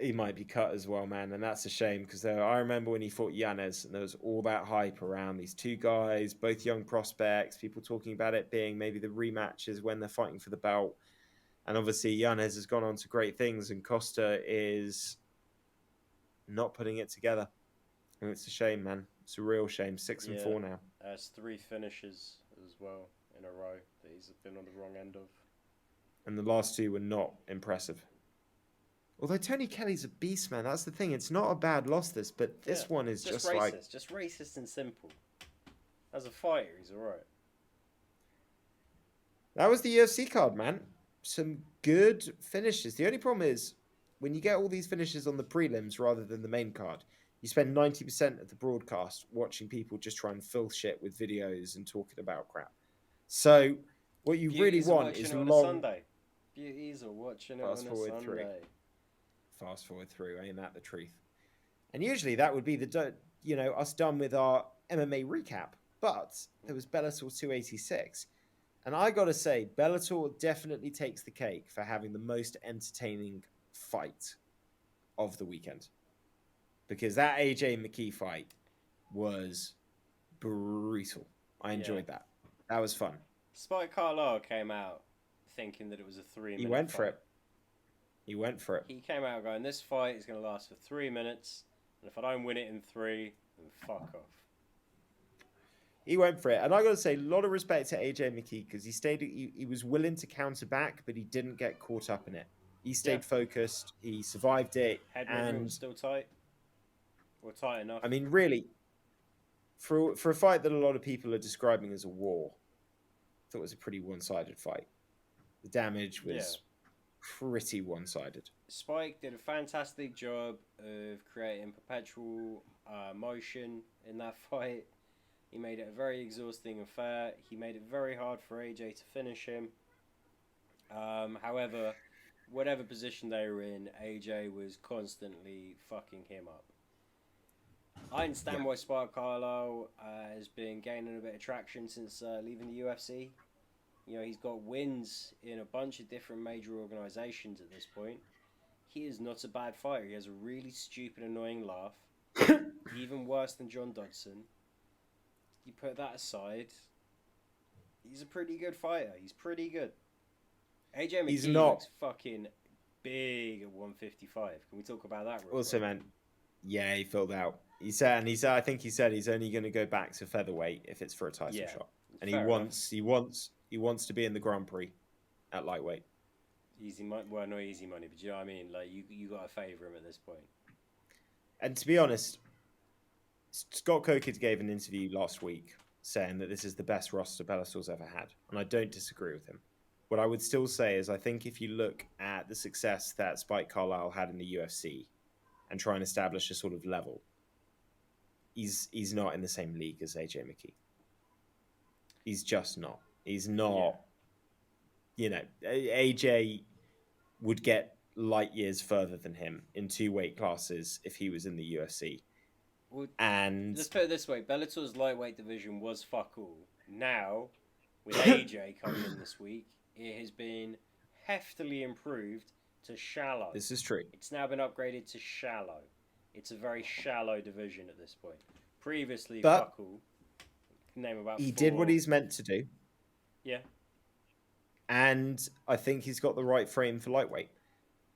He might be cut as well, man, and that's a shame because I remember when he fought Yanez, and there was all that hype around these two guys, both young prospects. People talking about it being maybe the rematches when they're fighting for the belt, and obviously Yanez has gone on to great things, and Costa is not putting it together, and it's a shame, man. It's a real shame. 6 and Yeah, 4 now, has 3 finishes as well in a row that he's been on the wrong end of. and the last 2 were not impressive. Although Tony Kelly's a beast, man. That's the thing. It's not a bad loss, but Yeah, this one is just just racist, like just racist and simple. As a fighter, he's alright. that was the UFC card, man. Some good finishes. The only problem is when you get all these finishes on the prelims rather than the main card, you spend 90% of the broadcast watching people just try and fill shit with videos and talking about crap. So what you really Beauties are want watching is it on a long Sunday. Beauties are watching it fast on a forward through. Sunday. Fast forward through, ain't that the truth? And usually that would be us done with our MMA recap. But there was Bellator 286. And I got to say, Bellator definitely takes the cake for having the most entertaining fight of the weekend. Because that AJ McKee fight was brutal. I Yeah. enjoyed that. That was fun. Spike Carlisle came out thinking that it was a 3 minute He went fight. for it. He went for it. He came out going, this fight is going to last for 3 minutes, and if I don't win it in 3, then fuck off. He went for it. And I got to say, a lot of respect to AJ McKee because he was willing to counter back, but he didn't get caught up in it. He stayed focused. He survived it. Head and movement was still tight. Or tight enough. I mean, really, for a fight that a lot of people are describing as a war, thought it was a pretty one-sided fight. The damage Yeah. was pretty one-sided. Spike did a fantastic job of creating perpetual motion in that fight. He made it a very exhausting affair. He made it very hard for AJ to finish him. However, whatever position they were in, AJ was constantly fucking him up. I Yeah. understand why Spike Carlisle has been gaining a bit of traction since leaving the UFC. You know, he's got wins in a bunch of different major organizations at this point. He is not a bad fighter. He has a really stupid, annoying laugh, even worse than John Dodson. You put that aside, he's a pretty good fighter. He's pretty good. AJ He's McKee not. looks fucking big at 155. Can we talk about that real Also, quick? man, yeah, he filled out. He said, and he said, I think he said he's only going to go back to featherweight if it's for a title Yeah, shot, and fair enough. he wants to be in the Grand Prix at lightweight. Easy money, well, not easy money, but you know what I mean. Like you got to favour him at this point. And to be honest, Scott Kokid gave an interview last week saying that this is the best roster Bellator's ever had, and I don't disagree with him. What I would still say is, I think if you look at the success that Spike Carlisle had in the UFC and try and establish a sort of level, he's not in the same league as AJ McKee. He's just not. He's Yeah. not. You know, AJ would get light years further than him in two weight classes if he was in the UFC. Well, And let's put it this way: Bellator's lightweight division was fuck all. Now, with AJ coming in this week, it has been heftily improved to shallow. this is true. It's now been upgraded to shallow. It's a very shallow division at this point. Previously, But fuck all. Name about he four. did what he's meant to do. Yeah. And I think he's got the right frame for lightweight.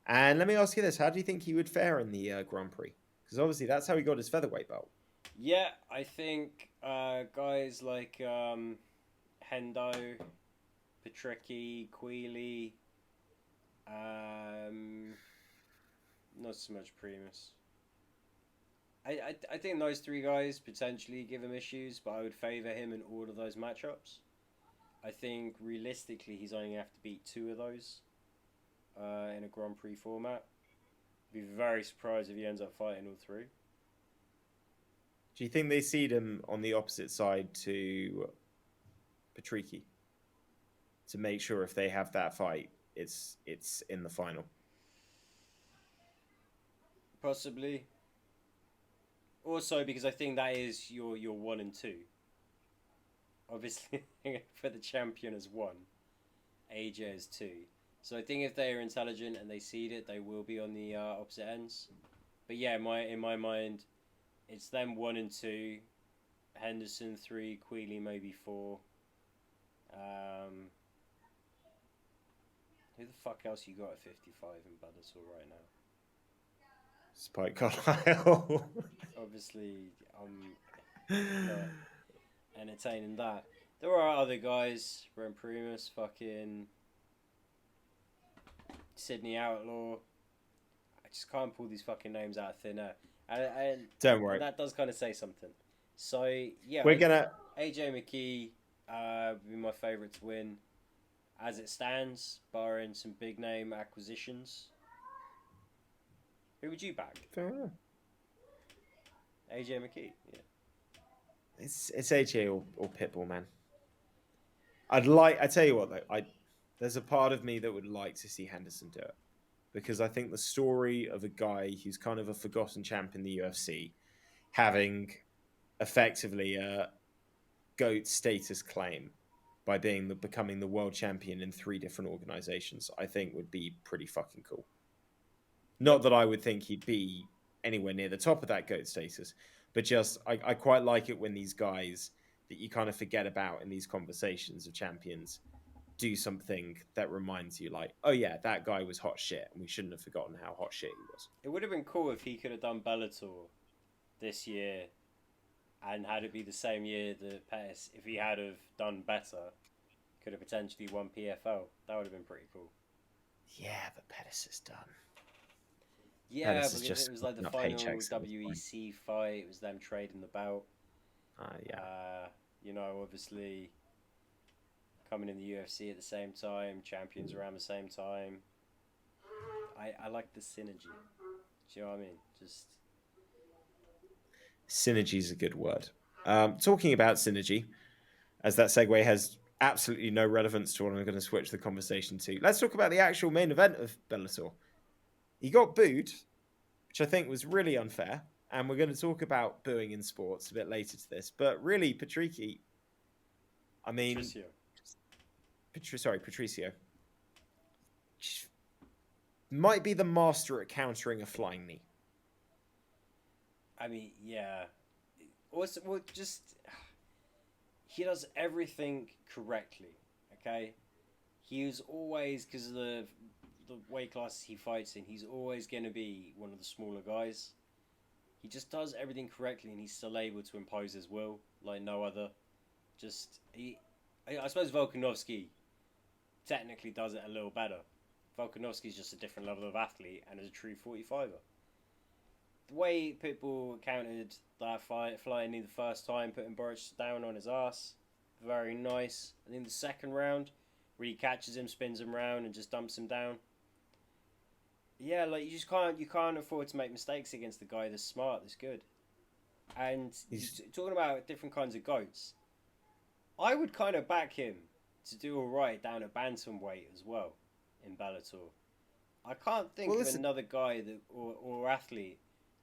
And let me ask you this: how do you think he would fare in the Grand Prix? Because obviously that's how he got his featherweight belt. Yeah, I think guys like Hendo, Patricky, Quealy, not so much Primus. I think those three guys potentially give him issues, but I would favour him in all of those matchups. I think realistically he's only going to have to beat two of those in a Grand Prix format. Be very surprised if he ends up fighting all three. Do you think they seed him on the opposite side to Patricky to make sure if they have that fight, it's in the final? Possibly. Also, because I think that is your 1 and 2. Obviously, for the champion as 1, AJ as 2. So I think if they are intelligent and they seed it, they will be on the opposite ends. But yeah, in my mind, it's them 1 and 2, Henderson 3, Quealy maybe 4. Who the fuck else you got at 55 in Bellator right now? Spike Carlisle. Obviously, not entertaining that. There are other guys, Brent Primus, fucking Sydney Outlaw. I just can't pull these fucking names out of thin air. Don't worry. And that does kind of say something. So, yeah, We're gonna. AJ McKee would be my favourite to win. As it stands, barring some big name acquisitions. Who would you back? AJ McKee, yeah. It's AJ or Pitbull, man. I tell you what though, there's a part of me that would like to see Henderson do it, because I think the story of a guy who's kind of a forgotten champ in the UFC having effectively a GOAT status claim by becoming the world champion in 3 different organizations, I think would be pretty fucking cool. Not that I would think he'd be anywhere near the top of that GOAT status, but just I quite like it when these guys that you kind of forget about in these conversations of champions do something that reminds you, like, oh yeah, that guy was hot shit, and we shouldn't have forgotten how hot shit he was. It would have been cool if he could have done Bellator this year and had it be the same year that Pettis, if he had have done better, could have potentially won PFL. That would have been pretty cool. Yeah, but Pettis is done. Yeah, Pettis is because just it was like the not final paychecks at this point. WEC fight. It was them trading the belt. Yeah. You know, obviously, coming in the UFC at the same time, champions around the same time. I like the synergy. Do you know what I mean? Just Synergy is a good word. Talking about synergy, as that segue has absolutely no relevance to what I'm going to switch the conversation to. Let's talk about the actual main event of Bellator. He got booed, which I think was really unfair. And we're going to talk about booing in sports a bit later to this. But really, I mean, Patricio. Patricio, might be the master at countering a flying knee. I mean, yeah. Also, well, just he does everything correctly. Okay, he was always because of the weight classes he fights in. He's always going to be one of the smaller guys. He just does everything correctly, and he's still able to impose his will like no other. Just he, I suppose Volkanovski technically does it a little better. Volkanovski's just a different level of athlete and is a true 45er. The way people countered that fight, flying in the first time, putting Boric down on his ass, very nice. And in the second round, where he catches him, spins him round, and just dumps him down. Yeah, like you can't afford to make mistakes against the guy that's smart, that's good. And talking about different kinds of goats, I would kind of back him to do all right down at bantamweight as well in Bellator. I can't think of another guy that or athlete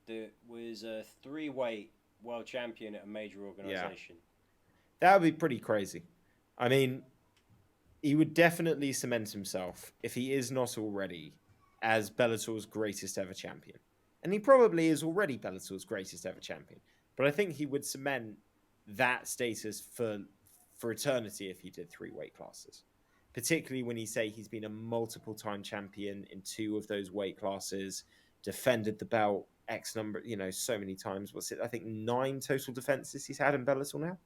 that was a 3-weight world champion at a major organization. Yeah, that would be pretty crazy. I mean, he would definitely cement himself, if he is not already, as Bellator's greatest ever champion. And he probably is already Bellator's greatest ever champion. But I think he would cement that status for eternity if he did 3 weight classes. Particularly when you say he's been a multiple time champion in 2 of those weight classes, defended the belt X number, so many times. What's it? I think 9 total defenses he's had in Bellator now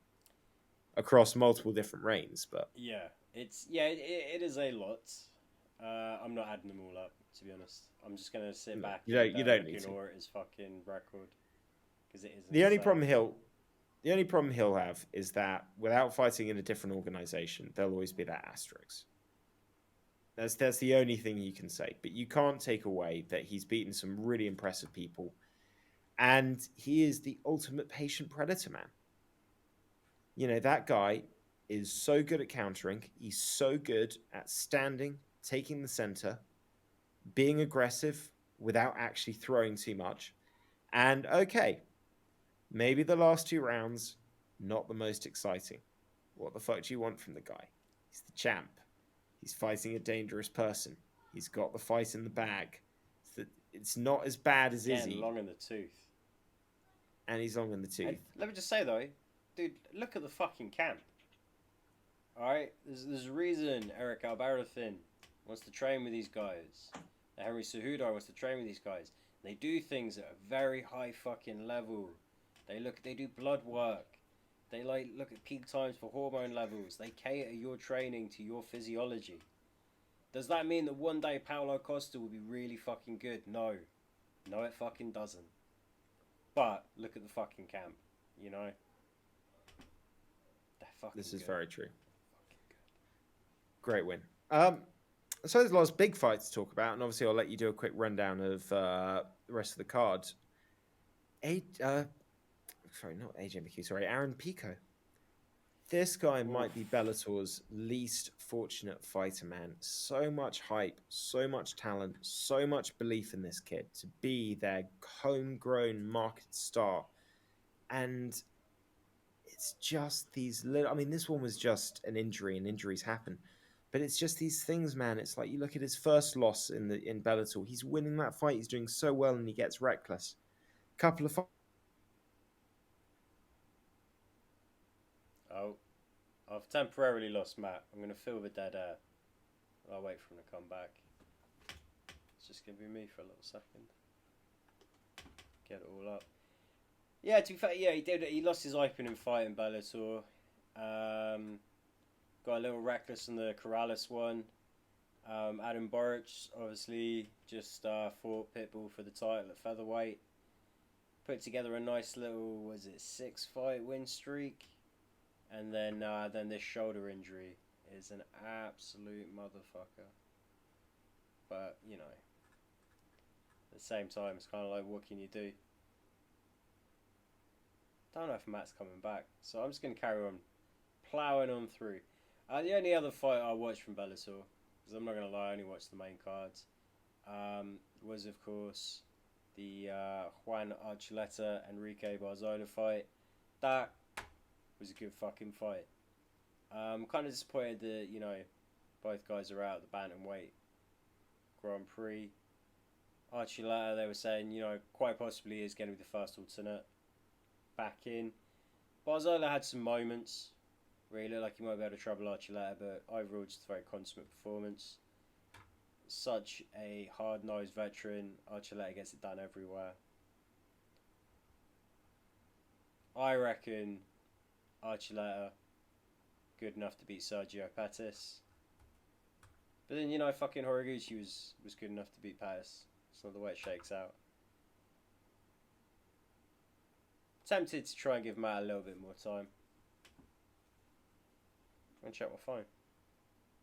across multiple different reigns. But yeah, it is a lot. I'm not adding them all up, to be honest. I'm just gonna sit back you and don't need ignore his fucking record because it is. The only problem he'll have is that without fighting in a different organization, there'll always be that asterisk. That's the only thing you can say. But you can't take away that he's beaten some really impressive people, and he is the ultimate patient predator, man. That guy is so good at countering. He's so good at standing, taking the center, being aggressive without actually throwing too much. And okay, maybe the last 2 rounds, not the most exciting. What the fuck do you want from the guy? He's the champ. He's fighting a dangerous person. He's got the fight in the bag. It's not as bad as Izzy. Long in the tooth. And he's long in the tooth. Let me just say though, dude, look at the fucking camp. Alright? There's a reason Eric Albarracin wants to train with these guys. Henry Cejudo wants to train with these guys. They do things at a very high fucking level. They do blood work. They look at peak times for hormone levels. They cater your training to your physiology. Does that mean that one day Paulo Costa will be really fucking good? No. No, it fucking doesn't. But look at the fucking camp, They're fucking This is good. very true. Great win. So there's lots of big fights to talk about, and obviously I'll let you do a quick rundown of the rest of the card. Not AJ McHugh, sorry, Aaron Pico. This guy might be Bellator's least fortunate fighter, man. So much hype, so much talent, so much belief in this kid to be their homegrown market star. And it's just these little... I mean, this one was just an injury, and injuries happen. But it's just these things, man. It's like you look at his first loss in Bellator. He's winning that fight. He's doing so well, and he gets reckless. Couple of... Oh, I've temporarily lost Matt. I'm going to fill the dead air. I'll wait for him to come back. It's just going to be me for a little second. Get it all up. Yeah, to be fair, yeah, he did. He lost his opening fight in Bellator. Got a little reckless in the Corrales one. Adam Boric obviously just fought Pitbull for the title at featherweight. Put together a nice little, 6-fight win streak. And then this shoulder injury. is an absolute motherfucker. But, you know, at the same time, it's kind of like, what can you do? Don't know if Matt's coming back, so I'm just going to carry on ploughing on through. The only other fight I watched from Bellator, because I'm not going to lie, I only watched the main cards, was, of course, the Juan Archuleta Enrique Barzola fight. That was a good fucking fight. Kind of disappointed that, you know, both guys are out of the bantamweight Grand Prix. Archuleta, they were saying, you know, quite possibly is going to be the first alternate back in. Barzola had some moments. Really looked like he might be able to trouble Archuleta, but overall just a very consummate performance. Such a hard-nosed veteran. Archuleta gets it done everywhere. I reckon Archuleta good enough to beat Sergio Pettis. But then, you know, fucking Horiguchi was good enough to beat Pettis. It's not the way it shakes out. Tempted to try and give Matt a little bit more time. I'm gonna check my phone.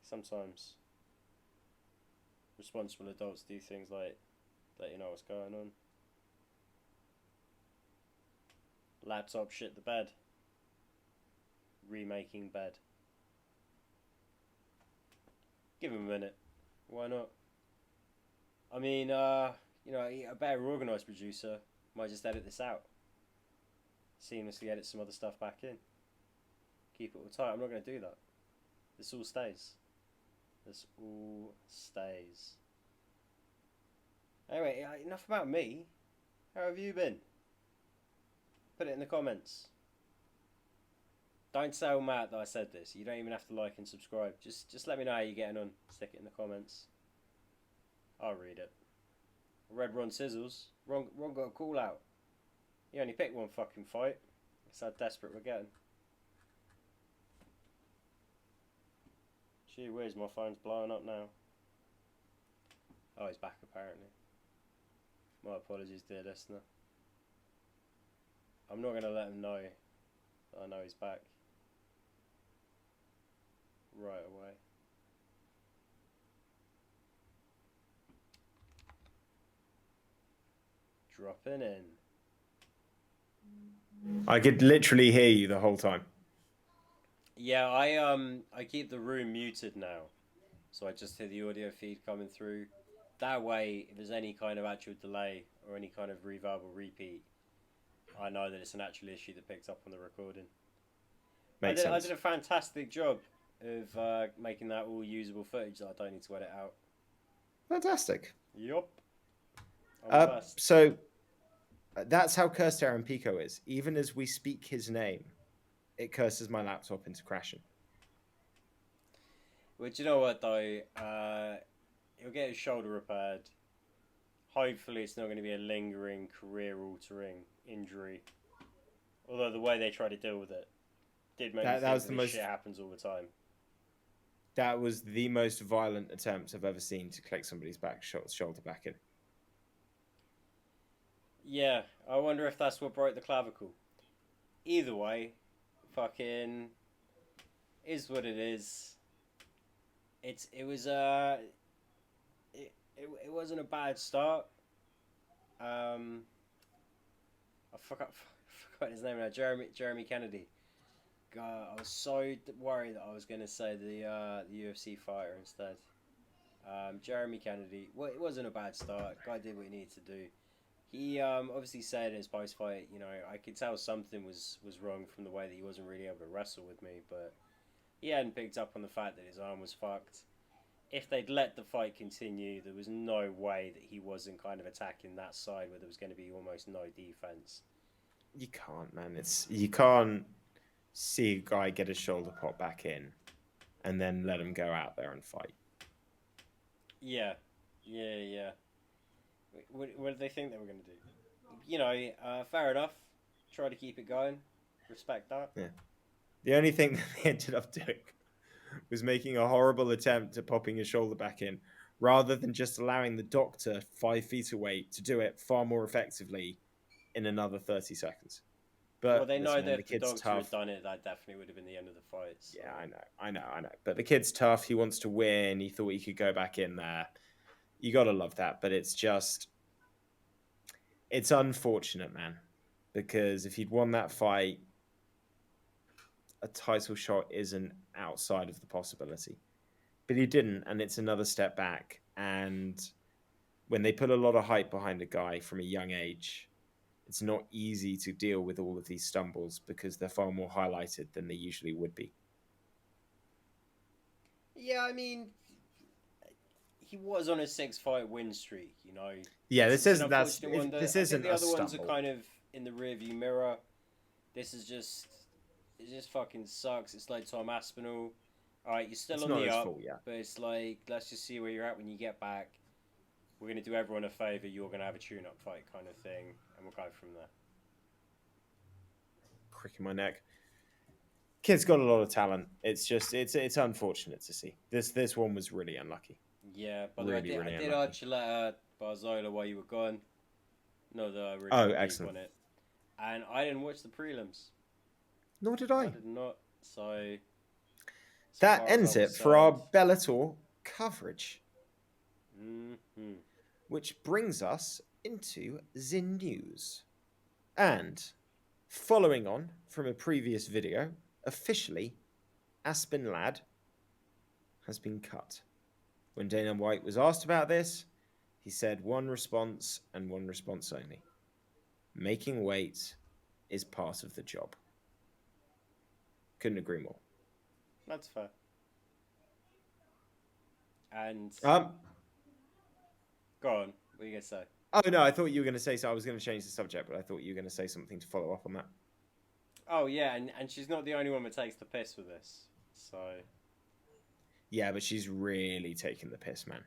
Sometimes responsible adults do things like let you know what's going on. Laptop shit the bed. Remaking bed. Give him a minute. Why not? I mean, you know, a better organised producer might just edit this out. Seamlessly edit some other stuff back in. Keep it all tight. I'm not going to do that. This all stays. This all stays. Anyway, enough about me. How have you been? Put it in the comments. Don't tell Matt that I said this. You don't even have to like and subscribe. Just let me know how you're getting on. Stick it in the comments. I'll read it. I read Ron Sizzles. Ron got a call out. He only picked one fucking fight. That's how desperate we're getting. Gee whiz, my phone's blowing up now. Oh, he's back apparently. My apologies, dear listener. I'm not going to let him know that I know he's back right away. Dropping in. I could literally hear you the whole time. Yeah, I keep the room muted now, so I just hear the audio feed coming through. That way, if there's any kind of actual delay or any kind of reverb or repeat, I know that it's an actual issue that picked up on the recording. Makes sense. I did a fantastic job of making that all usable footage that I don't need to edit out. Fantastic. Yup. So that's how cursed Aaron Pico is. Even as we speak his name, it curses my laptop into crashing. But you know what though? He'll get his shoulder repaired. Hopefully, it's not going to be a lingering, career-altering injury. Although the way they try to deal with it did make me think that this shit happens all the time. That was the most violent attempt I've ever seen to click somebody's back shoulder back in. Yeah, I wonder if that's what broke the clavicle. Either way, fucking is what it is. It wasn't a bad start. I forgot his name now. Jeremy Kennedy. God, I was so worried that I was going to say the UFC fighter instead. Jeremy Kennedy. Well, it wasn't a bad start. Guy did what he needed to do. He obviously said in his post fight, you know, I could tell something was wrong from the way that he wasn't really able to wrestle with me, but he hadn't picked up on the fact that his arm was fucked. If they'd let the fight continue, there was no way that he wasn't kind of attacking that side where there was going to be almost no defense. You can't, man. You can't see a guy get his shoulder pop back in and then let him go out there and fight. Yeah. What did they think they were going to do? You know, fair enough. Try to keep it going. Respect that. Yeah. The only thing that they ended up doing was making a horrible attempt at popping his shoulder back in, rather than just allowing the doctor 5 feet away to do it far more effectively in another 30 seconds. Well, But they know listen, that man, the if the kid's doctor had tough. done it, that definitely would have been the end of the fight. So Yeah, I know. But the kid's tough. He wants to win. He thought he could go back in there. You got to love that. But it's just, it's unfortunate, man. Because if he'd won that fight, a title shot isn't outside of the possibility. But he didn't. And it's another step back. And when they put a lot of hype behind a guy from a young age, it's not easy to deal with all of these stumbles because they're far more highlighted than they usually would be. yeah, I mean, he was on a 6-fight win streak. Yeah, It's an unfortunate one. this I think isn't the a other ones are stumble. kind of in the rearview mirror. This is just it just fucking sucks. It's like Tom Aspinall. All right, you're still It's on not the his up, fault, yeah. but it's like let's just see where you're at when you get back. We're gonna do everyone a favor. You're gonna have a tune-up fight kind of thing, and we'll go from there. Crick in my neck. Kid's got a lot of talent. It's just it's unfortunate to see. This one was really unlucky. Yeah. By the way, Really, I really did unlucky. Archuleta Barzola while you were gone. Not that I really Oh, got deep excellent. on it, and I didn't watch the prelims. Nor did I I. did not. So as That far as ends I'm it for concerned, our Bellator coverage, mm-hmm. which brings us into the news. And following on from a previous video, officially, Aspen Ladd has been cut. When Dana White was asked about this, he said one response and one response only. Making weight is part of the job. Couldn't agree more. That's fair. And Um, go on. What are you gonna say? oh no, I thought you were going to say so. I was going to change the subject, but I thought you were going to say something to follow up on that. Oh yeah, and she's not the only one that takes the piss with this. So Yeah, but she's really taking the piss, man.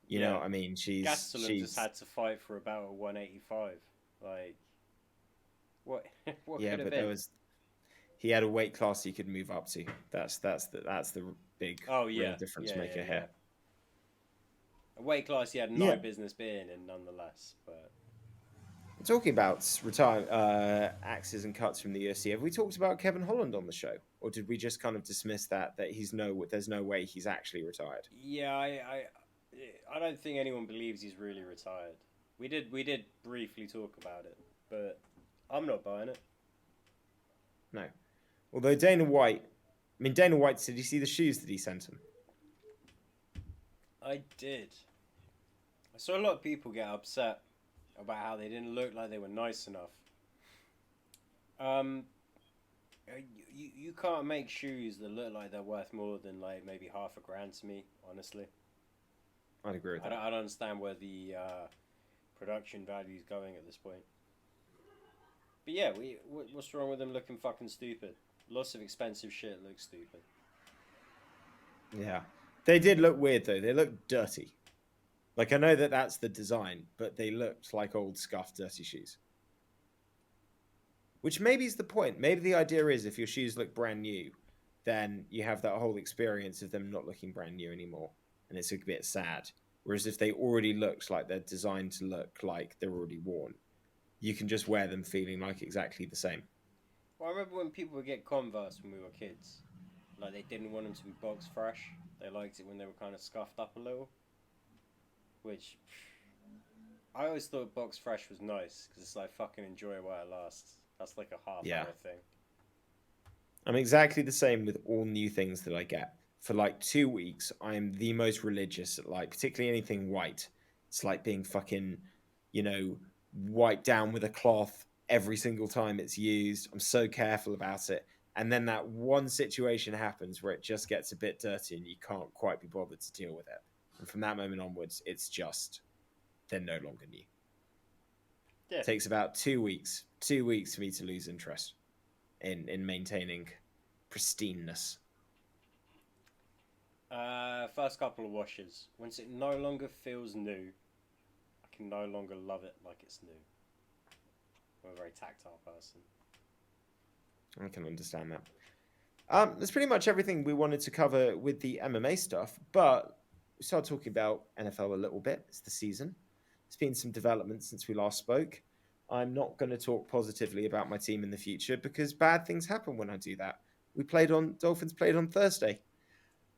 You know yeah, what I mean? Gastelum just She's had to fight for about a 185. Like what? What yeah, could have but there been? was he had a weight class he could move up to. That's the big Oh real yeah, difference yeah, yeah, maker yeah. here. A weight class he had no Yeah. business being in, nonetheless. But Talking about retire axes and cuts from the UFC, have we talked about Kevin Holland on the show, or did we just kind of dismiss that there's no way he's actually retired? yeah, I don't think anyone believes he's really retired. We did briefly talk about it, but I'm not buying it. No. Although Dana White, did you see the shoes that he sent him? I did. I saw a lot of people get upset about how they didn't look like they were nice enough. Um, you can't make shoes that look like they're worth more than like maybe $500 to me. Honestly, I'd agree with that. I don't understand where the production value is going at this point. But yeah, what's wrong with them looking fucking stupid? Lots of expensive shit looks stupid. Yeah. They did look weird, though. They looked dirty. Like, I know that that's the design, but they looked like old, scuffed, dirty shoes. Which maybe is the point. Maybe the idea is if your shoes look brand new, then you have that whole experience of them not looking brand new anymore. And it's a bit sad. Whereas if they already looked like they're designed to look like they're already worn, you can just wear them feeling like exactly the same. Well, I remember when people would get Converse when we were kids. Like they didn't want them to be box fresh. They liked it when they were kind of scuffed up a little. Which I always thought box fresh was nice because it's like fucking enjoy it while it lasts. That's like a half Yeah. hour thing. I'm exactly the same with all new things that I get. For like 2 weeks, I'm the most religious at like, particularly anything white. It's like being fucking, wiped down with a cloth every single time it's used. I'm so careful about it. And then that one situation happens where it just gets a bit dirty and you can't quite be bothered to deal with it. And from that moment onwards, they're no longer new. Yeah. It takes about 2 weeks for me to lose interest in maintaining pristineness. First couple of washes. Once it no longer feels new, I can no longer love it like it's new. I'm a very tactile person. I can understand that. That's pretty much everything we wanted to cover with the MMA stuff, but we started talking about NFL a little bit. It's the season. There's been some developments since we last spoke. I'm not going to talk positively about my team in the future because bad things happen when I do that. Dolphins played on Thursday.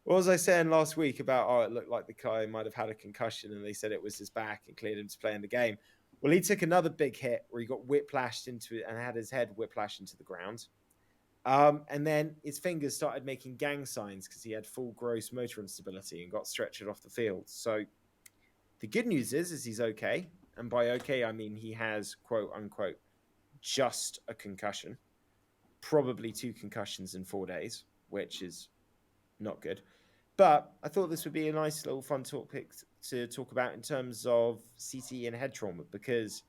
What was I saying last week about, it looked like the guy might have had a concussion and they said it was his back and cleared him to play in the game? Well, he took another big hit where he got whiplashed into it and had his head whiplashed into the ground. And then his fingers started making gang signs because he had full gross motor instability and got stretchered off the field. So the good news is he's okay. And by okay, I mean he has, quote unquote, just a concussion, probably two concussions in 4 days, which is not good. But I thought this would be a nice little fun topic to talk about in terms of CTE and head trauma, because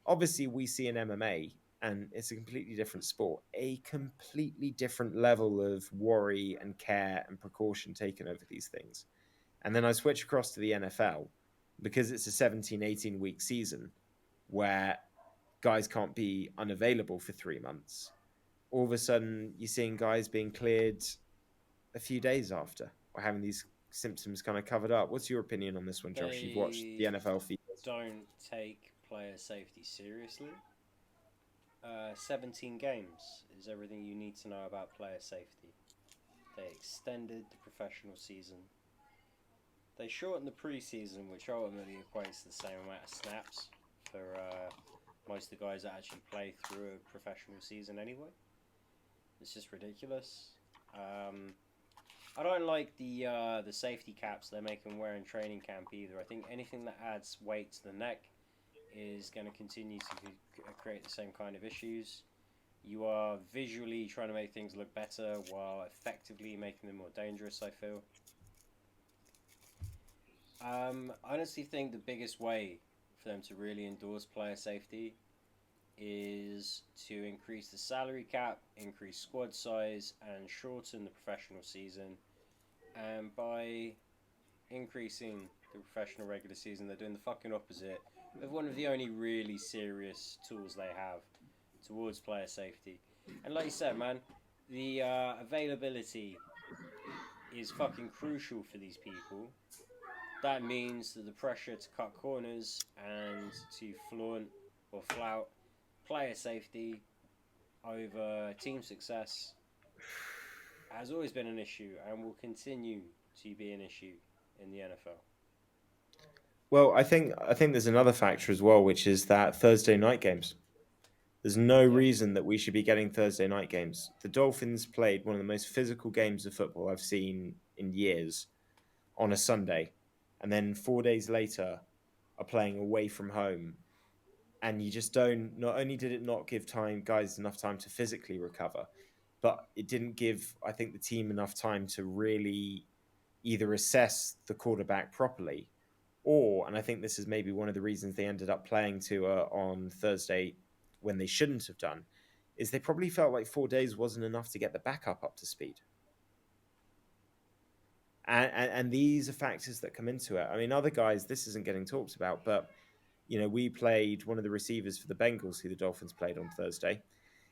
obviously we see in MMA, and it's a completely different sport, a completely different level of worry and care and precaution taken over these things. And then I switch across to the NFL because it's a 17, 18-week season where guys can't be unavailable for 3 months. All of a sudden, you're seeing guys being cleared a few days after or having these symptoms kind of covered up. What's your opinion on this one, Josh? You've watched the They NFL for years. don't take player safety seriously. 17 games is everything you need to know about player safety. They extended the professional season. They shortened the preseason, which ultimately equates to the same amount of snaps for most of the guys that actually play through a professional season anyway. It's just ridiculous. I don't like the safety caps they're making wear in training camp either. I think anything that adds weight to the neck is going to continue to create the same kind of issues. You are visually trying to make things look better while effectively making them more dangerous, I feel. I honestly think the biggest way for them to really endorse player safety is to increase the salary cap, increase squad size, and shorten the professional season. And by increasing the professional regular season, they're doing the fucking opposite of one of the only really serious tools they have towards player safety. And like you said, man, the availability is fucking crucial for these people. That means that the pressure to cut corners and to flaunt or flout player safety over team success has always been an issue and will continue to be an issue in the NFL. Well, I think there's another factor as well, which is that Thursday night games. There's no Yeah. reason that we should be getting Thursday night games. The Dolphins played one of the most physical games of football I've seen in years on a Sunday, and then 4 days later are playing away from home, and you just don't. Not only did it not give time guys enough time to physically recover, but it didn't give, I think, the team enough time to really either assess the quarterback properly, or, and I think this is maybe one of the reasons they ended up playing Tua on Thursday when they shouldn't have done, is they probably felt like 4 days wasn't enough to get the backup up to speed. And these are factors that come into it. I mean, other guys, this isn't getting talked about, but we played one of the receivers for the Bengals, who the Dolphins played on Thursday.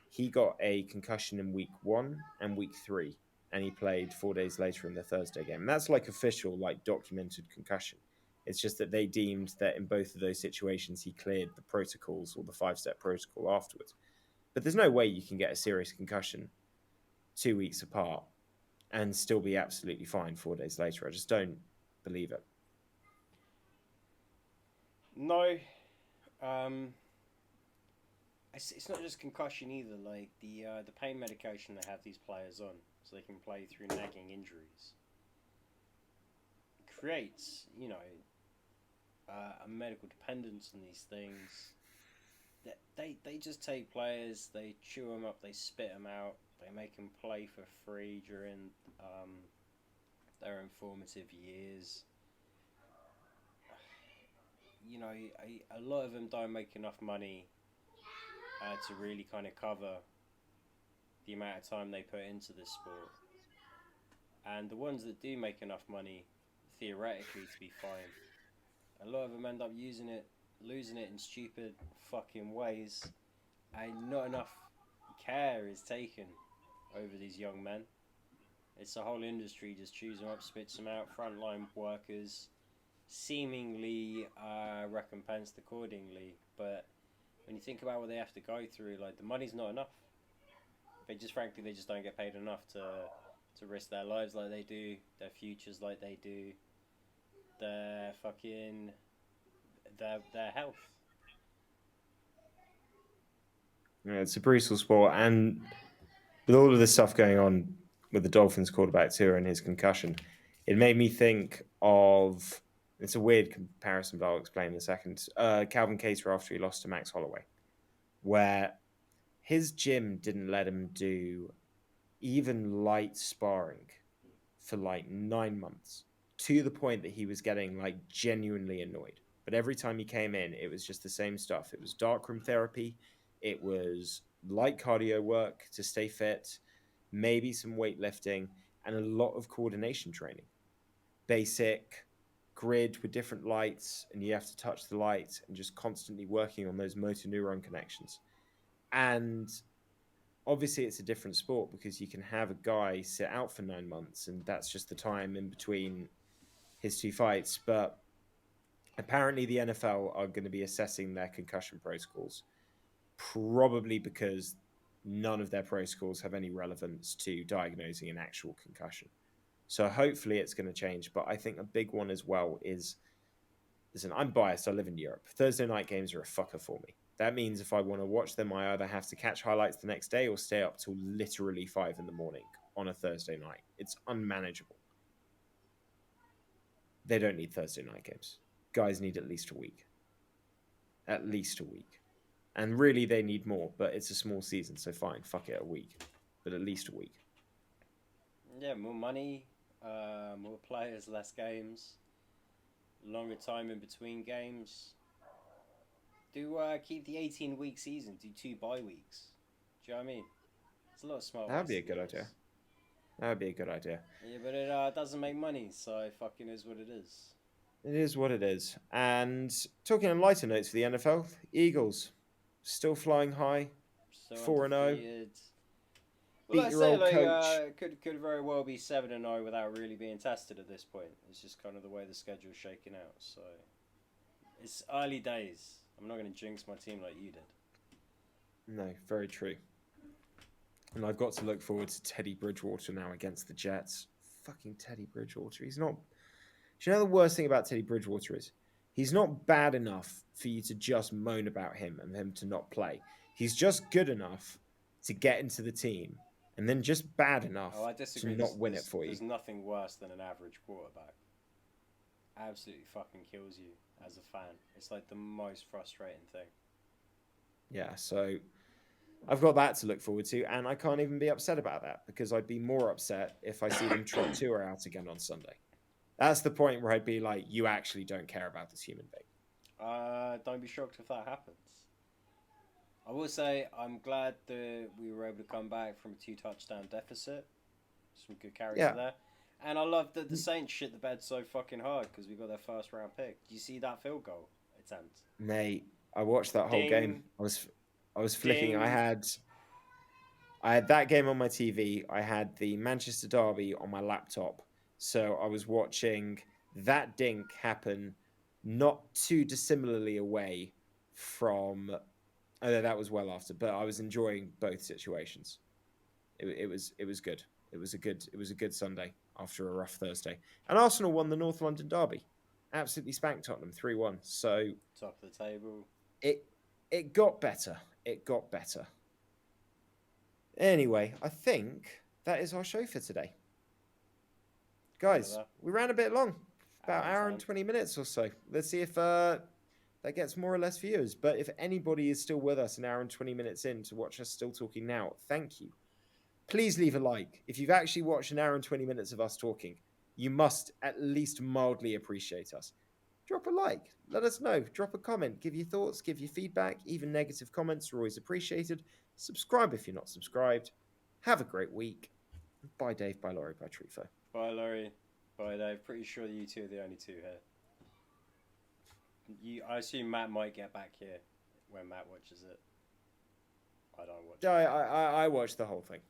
He got a concussion in week 1 and week 3, and he played 4 days later in the Thursday game. And that's like official, like documented concussion. It's just that they deemed that in both of those situations he cleared the protocols or the 5-step protocol afterwards. But there's no way you can get a serious concussion 2 weeks apart and still be absolutely fine 4 days later. I just don't believe it. No, um, it's not just concussion either. Like the pain medication they have these players on, so they can play through nagging injuries, creates a medical dependence on these things. They just take players, they chew them up, they spit them out, they make them play for free during their informative years. A lot of them don't make enough money to really kind of cover the amount of time they put into this sport. And the ones that do make enough money, theoretically, to be fine, a lot of them end up using it, losing it in stupid fucking ways, and not enough care is taken over these young men. It's a whole industry just chews them up, spits them out, frontline workers, seemingly recompensed accordingly, but when you think about what they have to go through, like the money's not enough. Frankly, they just don't get paid enough to risk their lives like they do, their futures like they do, their fucking their health. Yeah, it's a brutal sport, and with all of this stuff going on with the Dolphins quarterback too and his concussion, it made me think of. It's a weird comparison, but I'll explain in a second. Calvin Cater after he lost to Max Holloway, where his gym didn't let him do even light sparring for like 9 months, to the point that he was getting like genuinely annoyed. But every time he came in, it was just the same stuff. It was darkroom therapy, it was light cardio work to stay fit, maybe some weightlifting, and a lot of coordination training. Basic grid with different lights, and you have to touch the light and just constantly working on those motor neuron connections. And obviously it's a different sport because you can have a guy sit out for 9 months and that's just the time in between his two fights. But apparently the NFL are going to be assessing their concussion protocols, probably because none of their protocols have any relevance to diagnosing an actual concussion. So hopefully it's going to change. But I think a big one as well is, listen, I'm biased. I live in Europe. Thursday night games are a fucker for me. That means if I want to watch them, I either have to catch highlights the next day or stay up till literally 5 in the morning on a Thursday night. It's unmanageable. They don't need Thursday night games. Guys need at least a week. At least a week. And really, they need more, but it's a small season, so fine, fuck it, a week. But at least a week. Yeah, more money, more players, less games, longer time in between games. Do keep the 18-week season. Do 2 bye weeks. Do you know what I mean? There's a lot of smart That would ways be a to do good idea. this. That would be a good idea. Yeah, but it doesn't make money, so fucking is what it is. It is what it is. And talking on lighter notes for the NFL, Eagles still flying high, So 4-0, undefeated. Well, beat like I your say, old like coach. could very well be 7-0 without really being tested at this point. It's just kind of the way the schedule's shaking out. So it's early days. I'm not going to jinx my team like you did. No, very true. And I've got to look forward to Teddy Bridgewater now against the Jets. Fucking Teddy Bridgewater. He's not. Do you know the worst thing about Teddy Bridgewater is? He's not bad enough for you to just moan about him and him to not play. He's just good enough to get into the team and then just bad Oh, enough I to disagree. not win it for you. There's nothing worse than an average quarterback. Absolutely fucking kills you as a fan. It's like the most frustrating thing. Yeah, so I've got that to look forward to, and I can't even be upset about that because I'd be more upset if I see them trot Tua out again on Sunday. That's the point where I'd be like, you actually don't care about this human being. Don't be shocked if that happens. I will say I'm glad that we were able to come back from a 2 touchdown deficit. Some good character Yeah, there. And I love that the Saints shit the bed so fucking hard because we got their first round pick. Do you see that field goal attempt? mate, I watched that whole game. Ding, I was flicking. I ding. had I had that game on my TV. I had the Manchester Derby on my laptop. So I was watching that dink happen not too dissimilarly away from. Oh, that was well after, but I was enjoying both situations. It was good. It was a good Sunday after a rough Thursday. And Arsenal won the North London Derby. Absolutely spanked Tottenham 3-1. So Top of the table. it it got better. It got better. Anyway, I think that is our show for today. Fine with Guys, that. we ran a bit long, about Hour an and hour and 10. 20 minutes or so. Let's see if that gets more or less viewers. But if anybody is still with us an hour and 20 minutes in to watch us still talking now, thank you. Please leave a like. If you've actually watched an hour and 20 minutes of us talking, you must at least mildly appreciate us. Drop a like. Let us know. Drop a comment. Give your thoughts. Give your feedback. Even negative comments are always appreciated. Subscribe if you're not subscribed. Have a great week. Bye, Dave. Bye, Laurie. Bye, Trufo. Bye, Laurie. Bye, Dave. Pretty sure you two are the only two here. I assume Matt might get back here when Matt watches it. I don't watch it. I watched the whole thing.